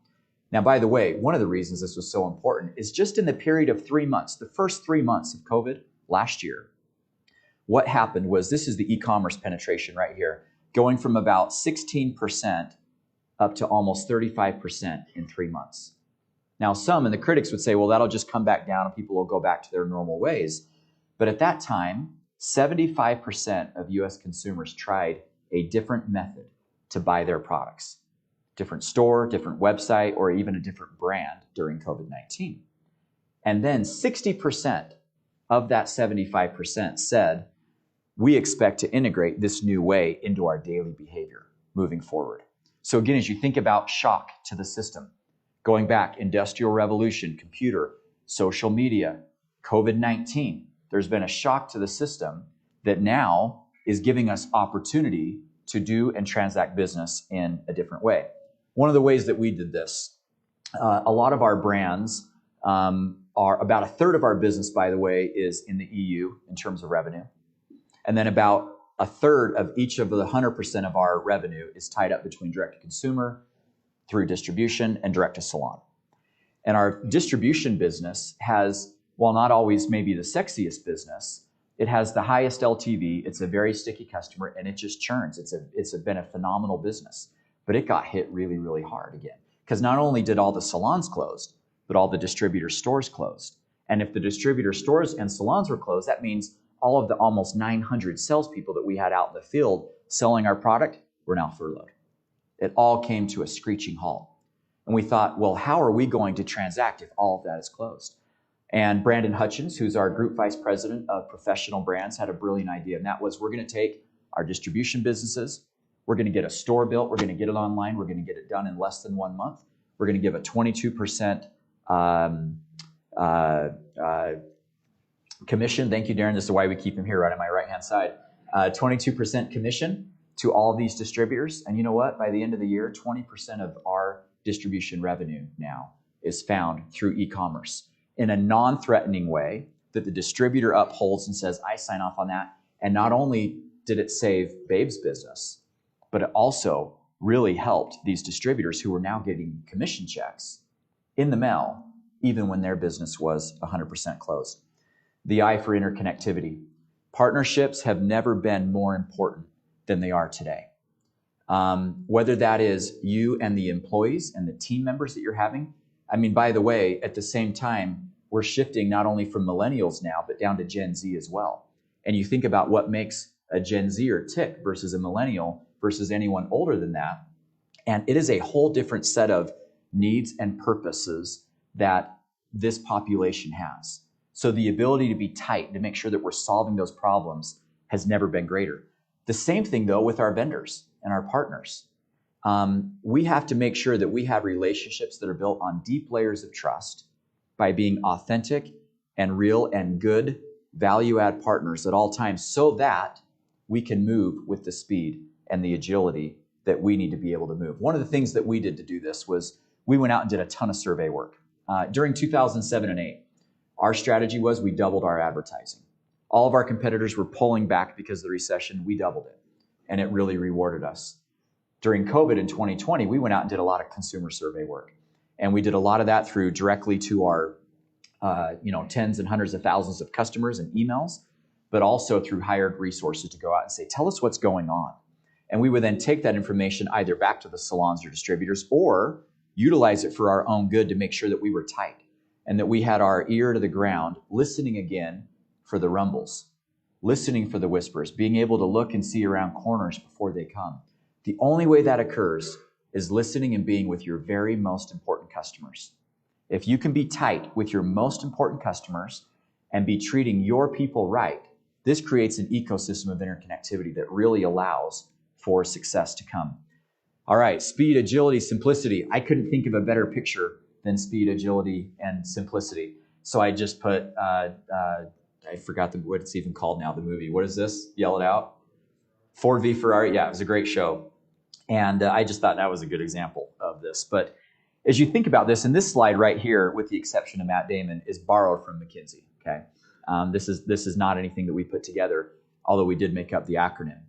Now, by the way, one of the reasons this was so important is just in the period of 3 months, the first 3 months of COVID last year, what happened was, this is the e-commerce penetration right here, going from about 16% up to almost 35% in 3 months. Now, some and the critics would say, well, that'll just come back down and people will go back to their normal ways. But at that time, 75% of US consumers tried a different method to buy their products. Different store, different website, or even a different brand during COVID-19. And then 60% of that 75% said, we expect to integrate this new way into our daily behavior moving forward. So again, as you think about shock to the system, going back, Industrial Revolution, computer, social media, COVID-19, there's been a shock to the system that now is giving us opportunity to do and transact business in a different way. One of the ways that we did this a lot of our brands are about a third of our business, by the way, is in the EU in terms of revenue. And then about a third of each of the 100% of our revenue is tied up between direct to consumer, through distribution, and direct to salon. And our distribution business has, while not always maybe the sexiest business, it has the highest LTV. It's a very sticky customer, and it just churns. It's been a phenomenal business, but it got hit really, really hard again. Because not only did all the salons close, but all the distributor stores closed. And if the distributor stores and salons were closed, that means all of the almost 900 salespeople that we had out in the field selling our product were now furloughed. It all came to a screeching halt. And we thought, well, how are we going to transact if all of that is closed? And Brandon Hutchins, who's our group vice president of professional brands, had a brilliant idea. And that was, we're going to take our distribution businesses, we're going to get a store built, we're going to get it online, we're going to get it done in less than 1 month. We're going to give a 22% commission. Thank you, Darren. This is why we keep him here right on my right-hand side. 22% commission to all these distributors. And you know what? By the end of the year, 20% of our distribution revenue now is found through e-commerce in a non-threatening way that the distributor upholds and says, I sign off on that. And not only did it save Babe's business, but it also really helped these distributors who were now getting commission checks in the mail, even when their business was 100% closed. The I for interconnectivity. Partnerships have never been more important than they are today. Whether that is you and the employees and the team members that you're having. I mean, by the way, at the same time, we're shifting not only from millennials now, but down to Gen Z as well. And you think about what makes a Gen Zer tick versus a millennial versus anyone older than that. And it is a whole different set of needs and purposes that this population has. So the ability to be tight, to make sure that we're solving those problems has never been greater. The same thing, though, with our vendors and our partners. We have to make sure that we have relationships that are built on deep layers of trust by being authentic and real and good value-add partners at all times so that we can move with the speed and the agility that we need to be able to move. One of the things that we did to do this was we went out and did a ton of survey work. During 2007 and 8, our strategy was we doubled our advertising. All of our competitors were pulling back because of the recession. We doubled it, and it really rewarded us. During COVID in 2020, we went out and did a lot of consumer survey work. And we did a lot of that through directly to our tens and hundreds of thousands of customers and emails, but also through hired resources to go out and say, tell us what's going on. And we would then take that information either back to the salons or distributors or utilize it for our own good to make sure that we were tight and that we had our ear to the ground, listening again for the rumbles, listening for the whispers, being able to look and see around corners before they come. The only way that occurs is listening and being with your very most important customers. If you can be tight with your most important customers and be treating your people right, this creates an ecosystem of interconnectivity that really allows for success to come. All right, speed, agility, simplicity. I couldn't think of a better picture than speed, agility, and simplicity. So I just put, I forgot what it's even called now, the movie. What is this? Yell it out. Ford v Ferrari. Yeah, it was a great show. And I just thought that was a good example of this. But as you think about this, and this slide right here, with the exception of Matt Damon, is borrowed from McKinsey. Okay, this is not anything that we put together, although we did make up the acronym.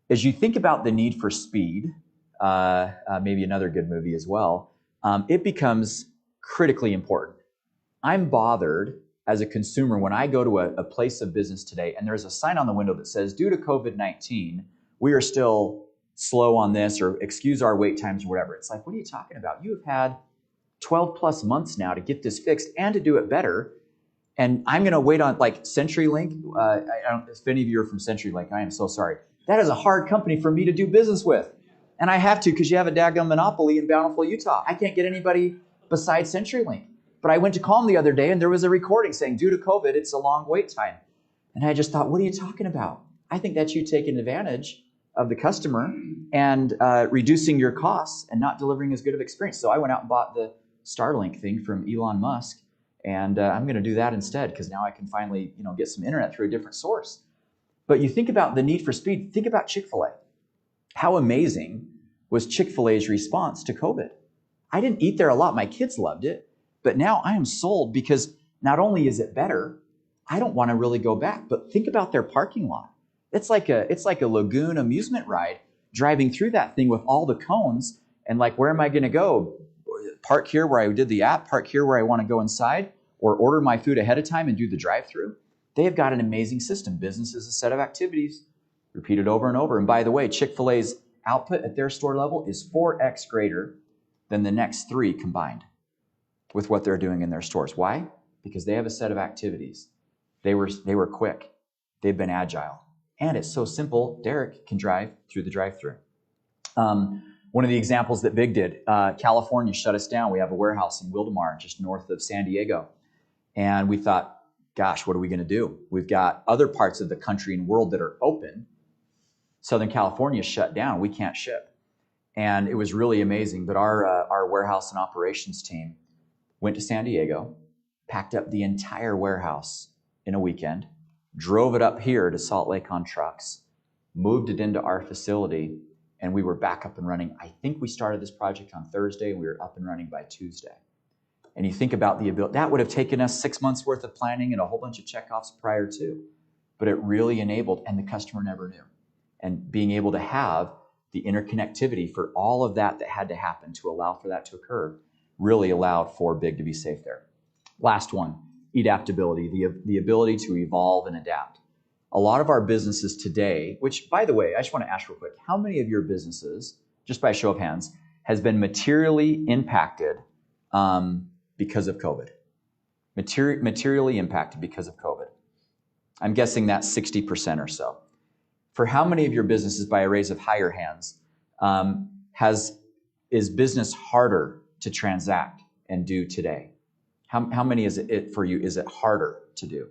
As you think about the need for speed, maybe another good movie as well, it becomes critically important. I'm bothered as a consumer when I go to a place of business today and there's a sign on the window that says, due to COVID-19, we are still slow on this, or excuse our wait times or whatever. It's like, what are you talking about? You have had 12 plus months now to get this fixed and to do it better. And I'm going to wait on, like, CenturyLink. I don't know if any of you are from CenturyLink. I am so sorry. That is a hard company for me to do business with. And I have to, because you have a daggone monopoly in Bountiful, Utah. I can't get anybody besides CenturyLink. But I went to call them the other day and there was a recording saying, due to COVID, it's a long wait time. And I just thought, what are you talking about? I think that's you taking advantage of the customer and reducing your costs and not delivering as good of experience. So I went out and bought the Starlink thing from Elon Musk, and I'm going to do that instead because now I can finally, get some internet through a different source. But you think about the need for speed. Think about Chick-fil-A. How amazing was Chick-fil-A's response to COVID? I didn't eat there a lot. My kids loved it, but now I am sold because not only is it better, I don't want to really go back. But think about their parking lot. It's like a lagoon amusement ride, driving through that thing with all the cones and like, where am I going to go? Park here where I did the app, park here where I want to go inside, or order my food ahead of time and do the drive-through. They have got an amazing system. Business is a set of activities repeated over and over. And by the way, Chick-fil-A's output at their store level is 4x greater than the next 3 combined with what they're doing in their stores. Why? Because they have a set of activities. They were quick. They've been agile. And it's so simple, Derek can drive through the drive-thru. One of the examples that Big did, California shut us down. We have a warehouse in Wildomar, just north of San Diego. And we thought, gosh, what are we going to do? We've got other parts of the country and world that are open. Southern California is shut down. We can't ship. And it was really amazing. But our warehouse and operations team went to San Diego, packed up the entire warehouse in a weekend, drove it up here to Salt Lake on trucks, moved it into our facility, and we were back up and running. I think we started this project on Thursday, and we were up and running by Tuesday. And you think about the ability, that would have taken us 6 months worth of planning and a whole bunch of checkoffs prior to, but it really enabled, and the customer never knew. And being able to have the interconnectivity for all of that had to happen to allow for that to occur really allowed for Big to be safe there. Last one, adaptability, the ability to evolve and adapt. A lot of our businesses today, which, by the way, I just want to ask real quick, how many of your businesses, just by a show of hands, has been materially impacted because of COVID? Materially impacted because of COVID. I'm guessing that's 60% or so. For how many of your businesses, by a raise of higher hands, is business harder to transact and do today? How many is it for you? Is it harder to do?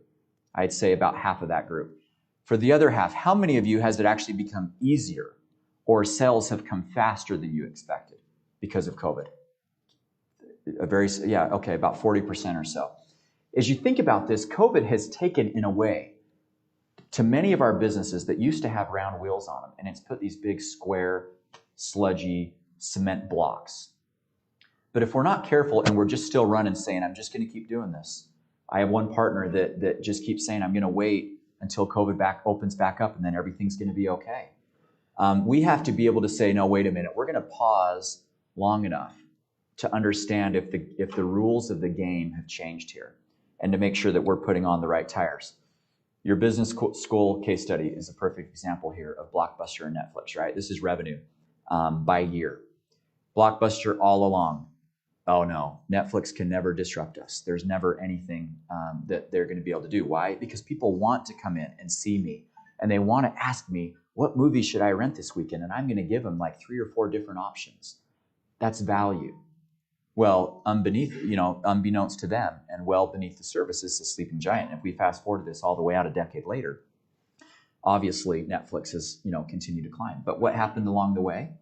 I'd say about half of that group. For the other half, how many of you has it actually become easier, or sales have come faster than you expected because of COVID? About 40% or so. As you think about this, COVID has taken, in a way, to many of our businesses that used to have round wheels on them, and it's put these big square, sludgy cement blocks. But if we're not careful and we're just still running saying, I'm just going to keep doing this. I have one partner that just keeps saying, I'm going to wait until COVID opens back up and then everything's going to be okay. We have to be able to say, no, wait a minute. We're going to pause long enough to understand if the rules of the game have changed here and to make sure that we're putting on the right tires. Your business school case study is a perfect example here of Blockbuster and Netflix, right? This is revenue by year. Blockbuster all along. Oh no, Netflix can never disrupt us. There's never anything that they're going to be able to do. Why? Because people want to come in and see me, and they want to ask me, what movie should I rent this weekend? And I'm going to give them like 3 or 4 different options. That's value. Well, unbeknownst to them, and well beneath the surface is the sleeping giant. And if we fast forward this all the way out a decade later, obviously Netflix has continued to climb. But what happened along the way?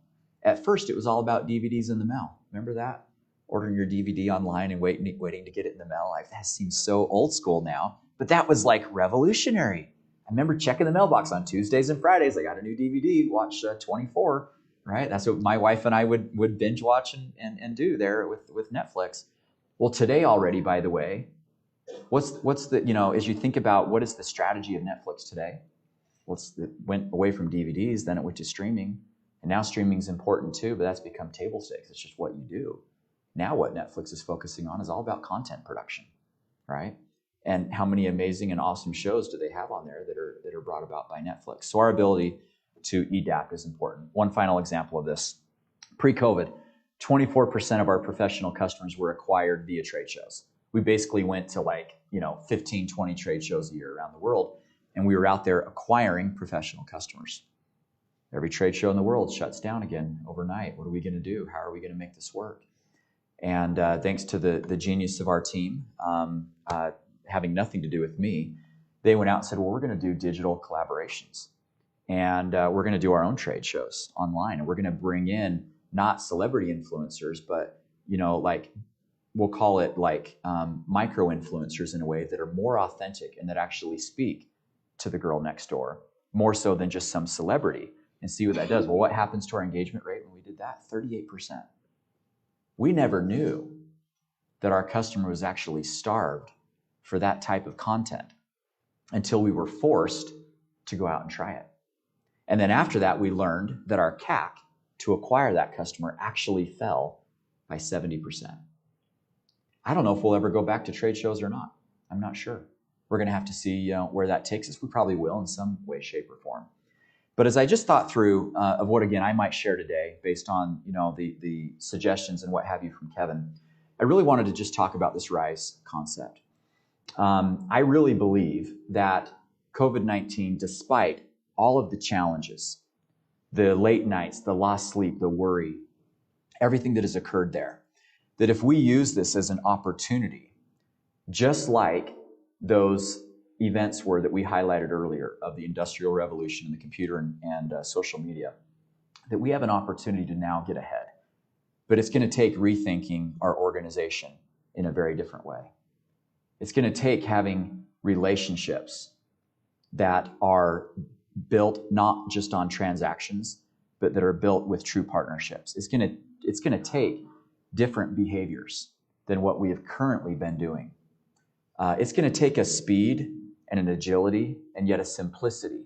At first, it was all about DVDs in the mail. Remember that? Ordering your DVD online and waiting to get it in the mail. That seems so old school now, but that was like revolutionary. I remember checking the mailbox on Tuesdays and Fridays. I got a new DVD, watch 24, right? That's what my wife and I would binge watch and do there with Netflix. Well, today already, by the way, what's the, as you think about what is the strategy of Netflix today? Well, it went away from DVDs, then it went to streaming, and now streaming is important too, but that's become table stakes. It's just what you do. Now what Netflix is focusing on is all about content production, right? And how many amazing and awesome shows do they have on there that are brought about by Netflix? So our ability to adapt is important. One final example of this. Pre-COVID, 24% of our professional customers were acquired via trade shows. We basically went to 15, 20 trade shows a year around the world, and we were out there acquiring professional customers. Every trade show in the world shuts down again overnight. What are we going to do? How are we going to make this work? And thanks to the genius of our team, having nothing to do with me, they went out and said, well, we're going to do digital collaborations. And we're going to do our own trade shows online. And we're going to bring in not celebrity influencers, but, we'll call it micro influencers in a way that are more authentic and that actually speak to the girl next door, more so than just some celebrity, and see what that does. Well, what happens to our engagement rate when we did that? 38%. We never knew that our customer was actually starved for that type of content until we were forced to go out and try it. And then after that, we learned that our CAC to acquire that customer actually fell by 70%. I don't know if we'll ever go back to trade shows or not. I'm not sure. We're going to have to see where that takes us. We probably will in some way, shape, or form. But as I just thought through of what, again, I might share today based on the suggestions and what have you from Kevin, I really wanted to just talk about this RISE concept. I really believe that COVID-19, despite all of the challenges, the late nights, the lost sleep, the worry, everything that has occurred there, that if we use this as an opportunity, just like those events were that we highlighted earlier of the Industrial Revolution and the computer and social media, that we have an opportunity to now get ahead. But it's going to take rethinking our organization in a very different way. It's going to take having relationships that are built not just on transactions, but that are built with true partnerships. It's going to take different behaviors than what we have currently been doing. It's going to take a speed and an agility and yet a simplicity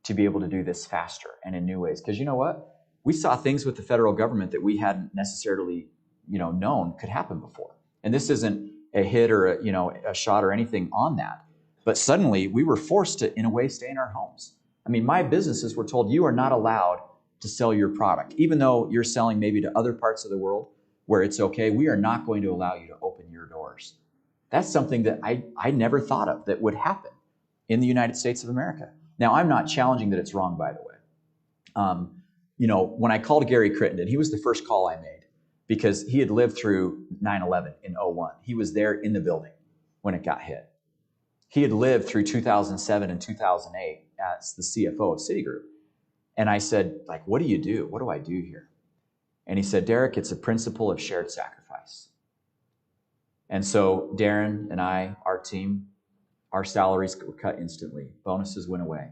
to be able to do this faster and in new ways. Because you know what? We saw things with the federal government that we hadn't necessarily known could happen before. And this isn't a hit or a shot or anything on that. But suddenly we were forced to, in a way, stay in our homes. I mean, my businesses were told you are not allowed to sell your product. Even though you're selling maybe to other parts of the world where it's okay, we are not going to allow you to open your doors. That's something that I never thought of that would happen in the United States of America. Now, I'm not challenging that it's wrong, by the way. When I called Gary Crittenden, he was the first call I made because he had lived through 9/11 in 2001. He was there in the building when it got hit. He had lived through 2007 and 2008 as the CFO of Citigroup. And I said, what do you do? What do I do here? And he said, Derek, it's a principle of shared sacrifice. And so Darren and I, our team, our salaries were cut instantly. Bonuses went away.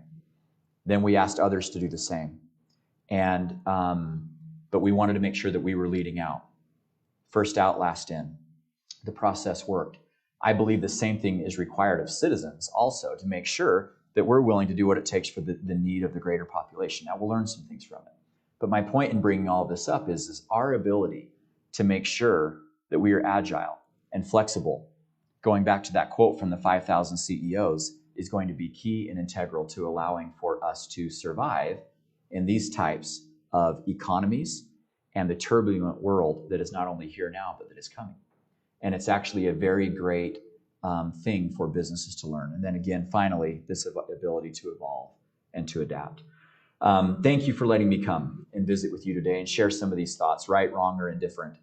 Then we asked others to do the same. And but we wanted to make sure that we were leading out. First out, last in. The process worked. I believe the same thing is required of citizens also to make sure that we're willing to do what it takes for the need of the greater population. Now, we'll learn some things from it. But my point in bringing all of this up is our ability to make sure that we are agile and flexible. Going back to that quote from the 5,000 CEOs is going to be key and integral to allowing for us to survive in these types of economies and the turbulent world that is not only here now, but that is coming. And it's actually a very great thing for businesses to learn. And then again, finally, this ability to evolve and to adapt. Thank you for letting me come and visit with you today and share some of these thoughts, right, wrong, or indifferent.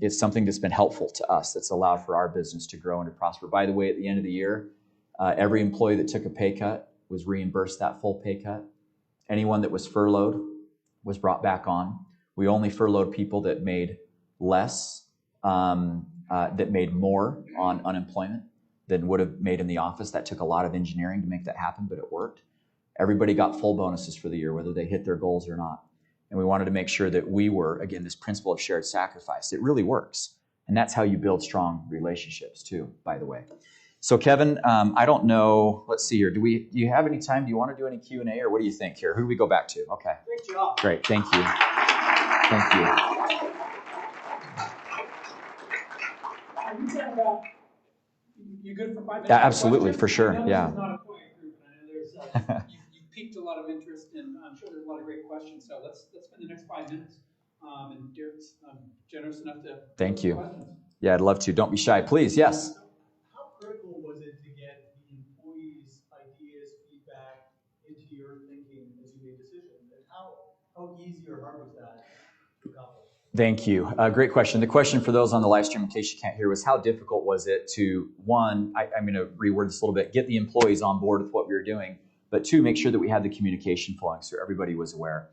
It's something that's been helpful to us, that's allowed for our business to grow and to prosper. By the way, at the end of the year, every employee that took a pay cut was reimbursed that full pay cut. Anyone that was furloughed was brought back on. We only furloughed people that made less, that made more on unemployment than would have made in the office. That took a lot of engineering to make that happen, but it worked. Everybody got full bonuses for the year, whether they hit their goals or not. And we wanted to make sure that we were, again, this principle of shared sacrifice. It really works. And that's how you build strong relationships too, by the way. So Kevin, I don't know, let's see here. Do you have any time? Do you want to do any Q&A or what do you think here? Who do we go back to? Okay. Great job. Great, thank you. Thank you. You good for 5 minutes? Yeah, absolutely, for sure. I know Yeah. This is not a quiet group, and I know you've piqued a lot of interest, and I'm sure there's a lot of great questions. So let's spend the next 5 minutes. And Derek's generous enough to Thank you. questions. Yeah, I'd love to. Don't be shy, please. Yes. How critical was it to get the employees' ideas, feedback into your thinking as you made decisions? And how easy or hard was that to accomplish? Thank you. Great question. The question for those on the live stream, in case you can't hear, was how difficult was it to, one, I'm going to reword this a little bit, get the employees on board with what we were doing, but two, make sure that we had the communication flowing so everybody was aware.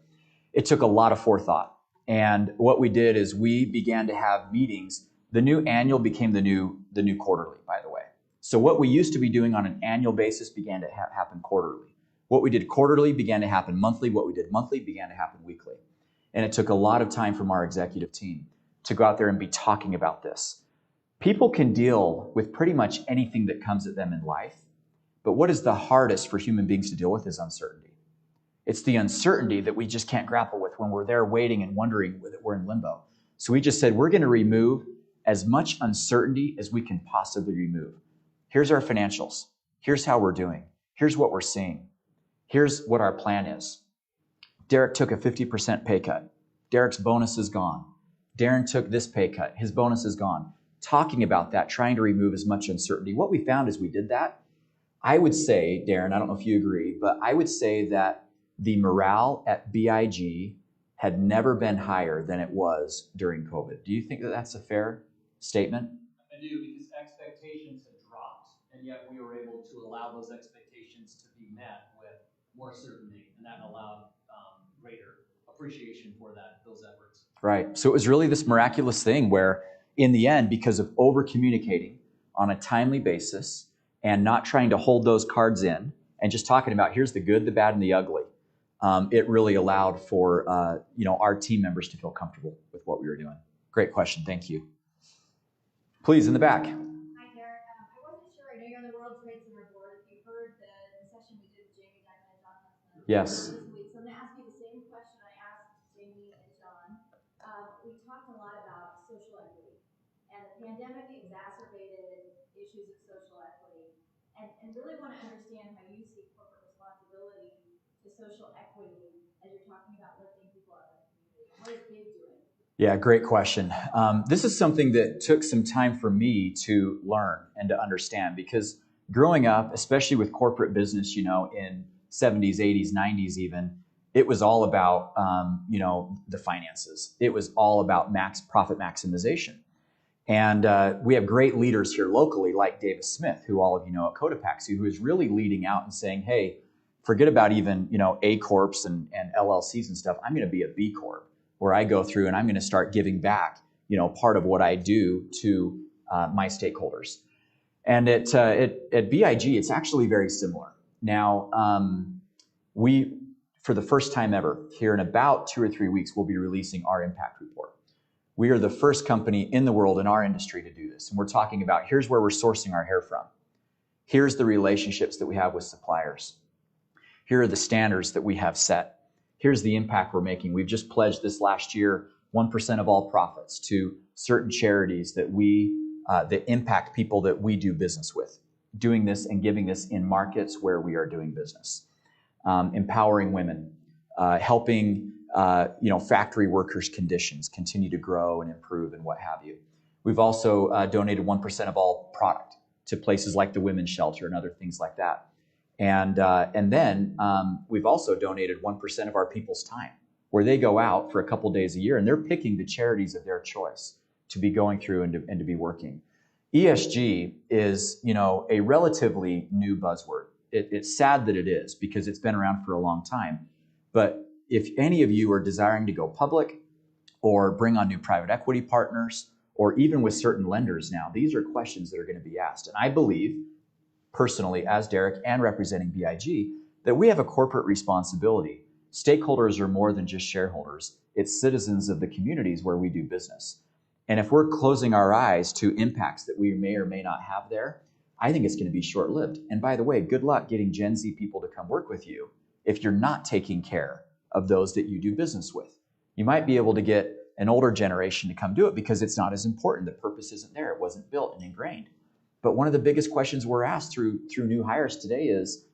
It took a lot of forethought. And what we did is we began to have meetings. The new annual became the new quarterly, by the way. So what we used to be doing on an annual basis began to happen quarterly. What we did quarterly began to happen monthly. What we did monthly began to happen weekly. And it took a lot of time from our executive team. to go out there and be talking about this. People can deal with pretty much anything that comes at them in life, but what is the hardest for human beings to deal with is uncertainty. It's the uncertainty that we just can't grapple with when we're there waiting and wondering that we're in limbo. So we just said, we're going to remove as much uncertainty as we can possibly remove. Here's our financials. Here's how we're doing. Here's what we're seeing. Here's what our plan is. Derek took a 50% pay cut. Derek's bonus is gone. Darren took this pay cut. His bonus is gone. Talking about that, trying to remove as much uncertainty. What we found as we did that, I would say, Darren, I don't know if you agree, but I would say that the morale at BIG had never been higher than it was during COVID. Do you think that that's a fair statement? I do, because expectations had dropped, and yet we were able to allow those expectations to be met with more certainty, and that allowed greater appreciation for those efforts. Right. So it was really this miraculous thing where, in the end, because of over-communicating on a timely basis and not trying to hold those cards in and just talking about here's the good, the bad, and the ugly, it really allowed for our team members to feel comfortable with what we were doing. Great question. Thank you. Please, in the back. Hi, Derek. I wasn't sure. I know you're on the World Trade Center board. If you heard the session we did with Jamie Dimon and John Huntsman Yes. this week, so I'm going to ask you the same question I asked Jamie and John. We talked a lot about social equity, and the pandemic exacerbated issues of social equity, and really want to understand how you see corporate responsibility to social equity as you're talking about lifting people up in the community. What is BIG doing? Yeah, great question. This is something that took some time for me to learn and to understand, because growing up, especially with corporate business, in 70s, 80s, 90s even, it was all about, the finances. It was all about profit maximization. And we have great leaders here locally, like Davis Smith, who all of you know at Cotopaxi, who is really leading out and saying, hey, forget about even, A Corps and LLCs and stuff. I'm going to be a B Corp, where I go through and I'm going to start giving back, part of what I do to my stakeholders. And at BIG, it's actually very similar. Now, we, for the first time ever, here in about 2 or 3 weeks, we'll be releasing our impact report. We are the first company in the world in our industry to do this. And we're talking about here's where we're sourcing our hair from. Here's the relationships that we have with suppliers. Here are the standards that we have set. Here's the impact we're making. We've just pledged this last year 1% of all profits to certain charities that that impact people that we do business with. Doing this and giving this in markets where we are doing business. Empowering women, helping factory workers' conditions continue to grow and improve and what have you. We've also donated 1% of all product to places like the Women's Shelter and other things like that. And then we've also donated 1% of our people's time, where they go out for a couple days a year and they're picking the charities of their choice to be going through and to be working. ESG is, a relatively new buzzword. It's sad that it is, because it's been around for a long time. But if any of you are desiring to go public or bring on new private equity partners, or even with certain lenders now, these are questions that are going to be asked. And I believe, personally, as Derek and representing BIG, that we have a corporate responsibility. Stakeholders are more than just shareholders. It's citizens of the communities where we do business. And if we're closing our eyes to impacts that we may or may not have there, I think it's going to be short-lived. And by the way, good luck getting Gen Z people to come work with you if you're not taking care of those that you do business with. You might be able to get an older generation to come do it because it's not as important. The purpose isn't there. It wasn't built and ingrained. But one of the biggest questions we're asked through new hires today is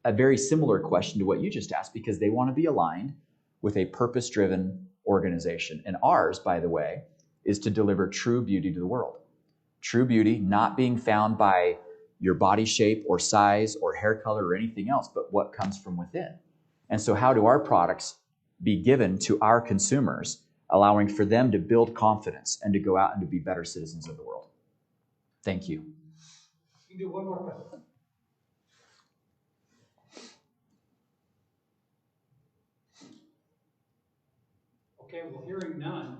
a very similar question to what you just asked, because they want to be aligned with a purpose-driven organization. And ours, by the way, is to deliver true beauty to the world. True beauty not being found by your body shape or size or hair color or anything else, but what comes from within. And so how do our products be given to our consumers, allowing for them to build confidence and to go out and to be better citizens of the world? Thank you. You can do one more question. Okay, well, hearing none.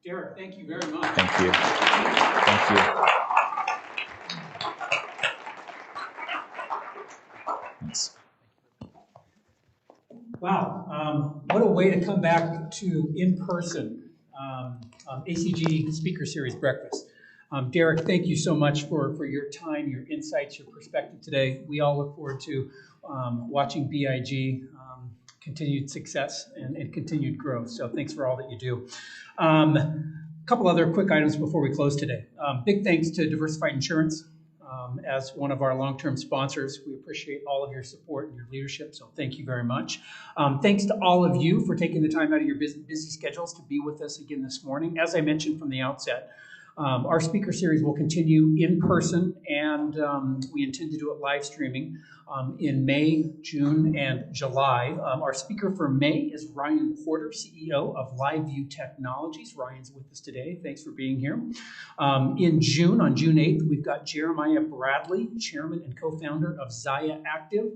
Derek, thank you very much. Thank you. Thank you. Thanks. Wow, what a way to come back to in person. ACG Speaker Series breakfast. Derek, thank you so much for your time, your insights, your perspective today. We all look forward to watching BIG continued success and continued growth. So thanks for all that you do. A couple other quick items before we close today. Big thanks to Diversified Insurance as one of our long-term sponsors. We appreciate all of your support and your leadership, so thank you very much. Thanks to all of you for taking the time out of your busy schedules to be with us again this morning. As I mentioned from the outset, our speaker series will continue in person, and we intend to do it live streaming in May, June, and July. Our speaker for May is Ryan Porter, CEO of LiveView Technologies. Ryan's with us today. Thanks for being here. In June, on June 8th, we've got Jeremiah Bradley, chairman and co-founder of Zaya Active.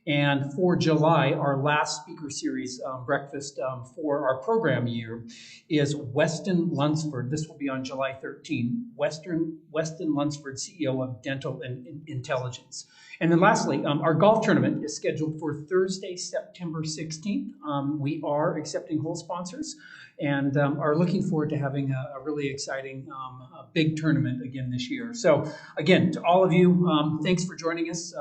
And for July, our last speaker series breakfast for our program year is Weston Lunsford. This will be on July 13. Weston Lunsford, CEO of Dental Intelligence. And then lastly, our golf tournament is scheduled for Thursday, September 16th. We are accepting whole sponsors and are looking forward to having a really exciting big tournament again this year. So again, to all of you, thanks for joining us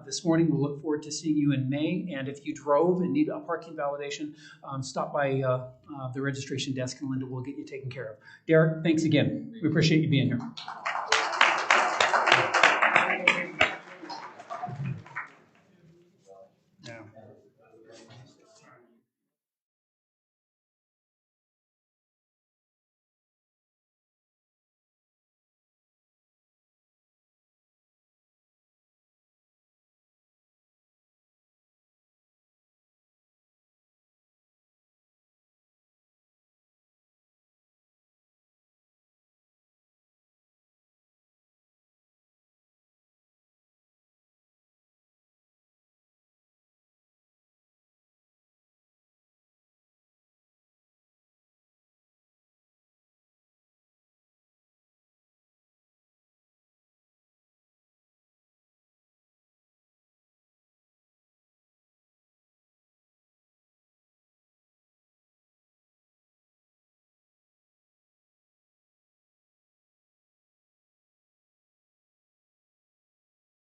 this morning. We'll look forward to seeing you in May. And if you drove and need a parking validation, stop by the registration desk and Linda will get you taken care of. Derek, thanks again. We appreciate you being here.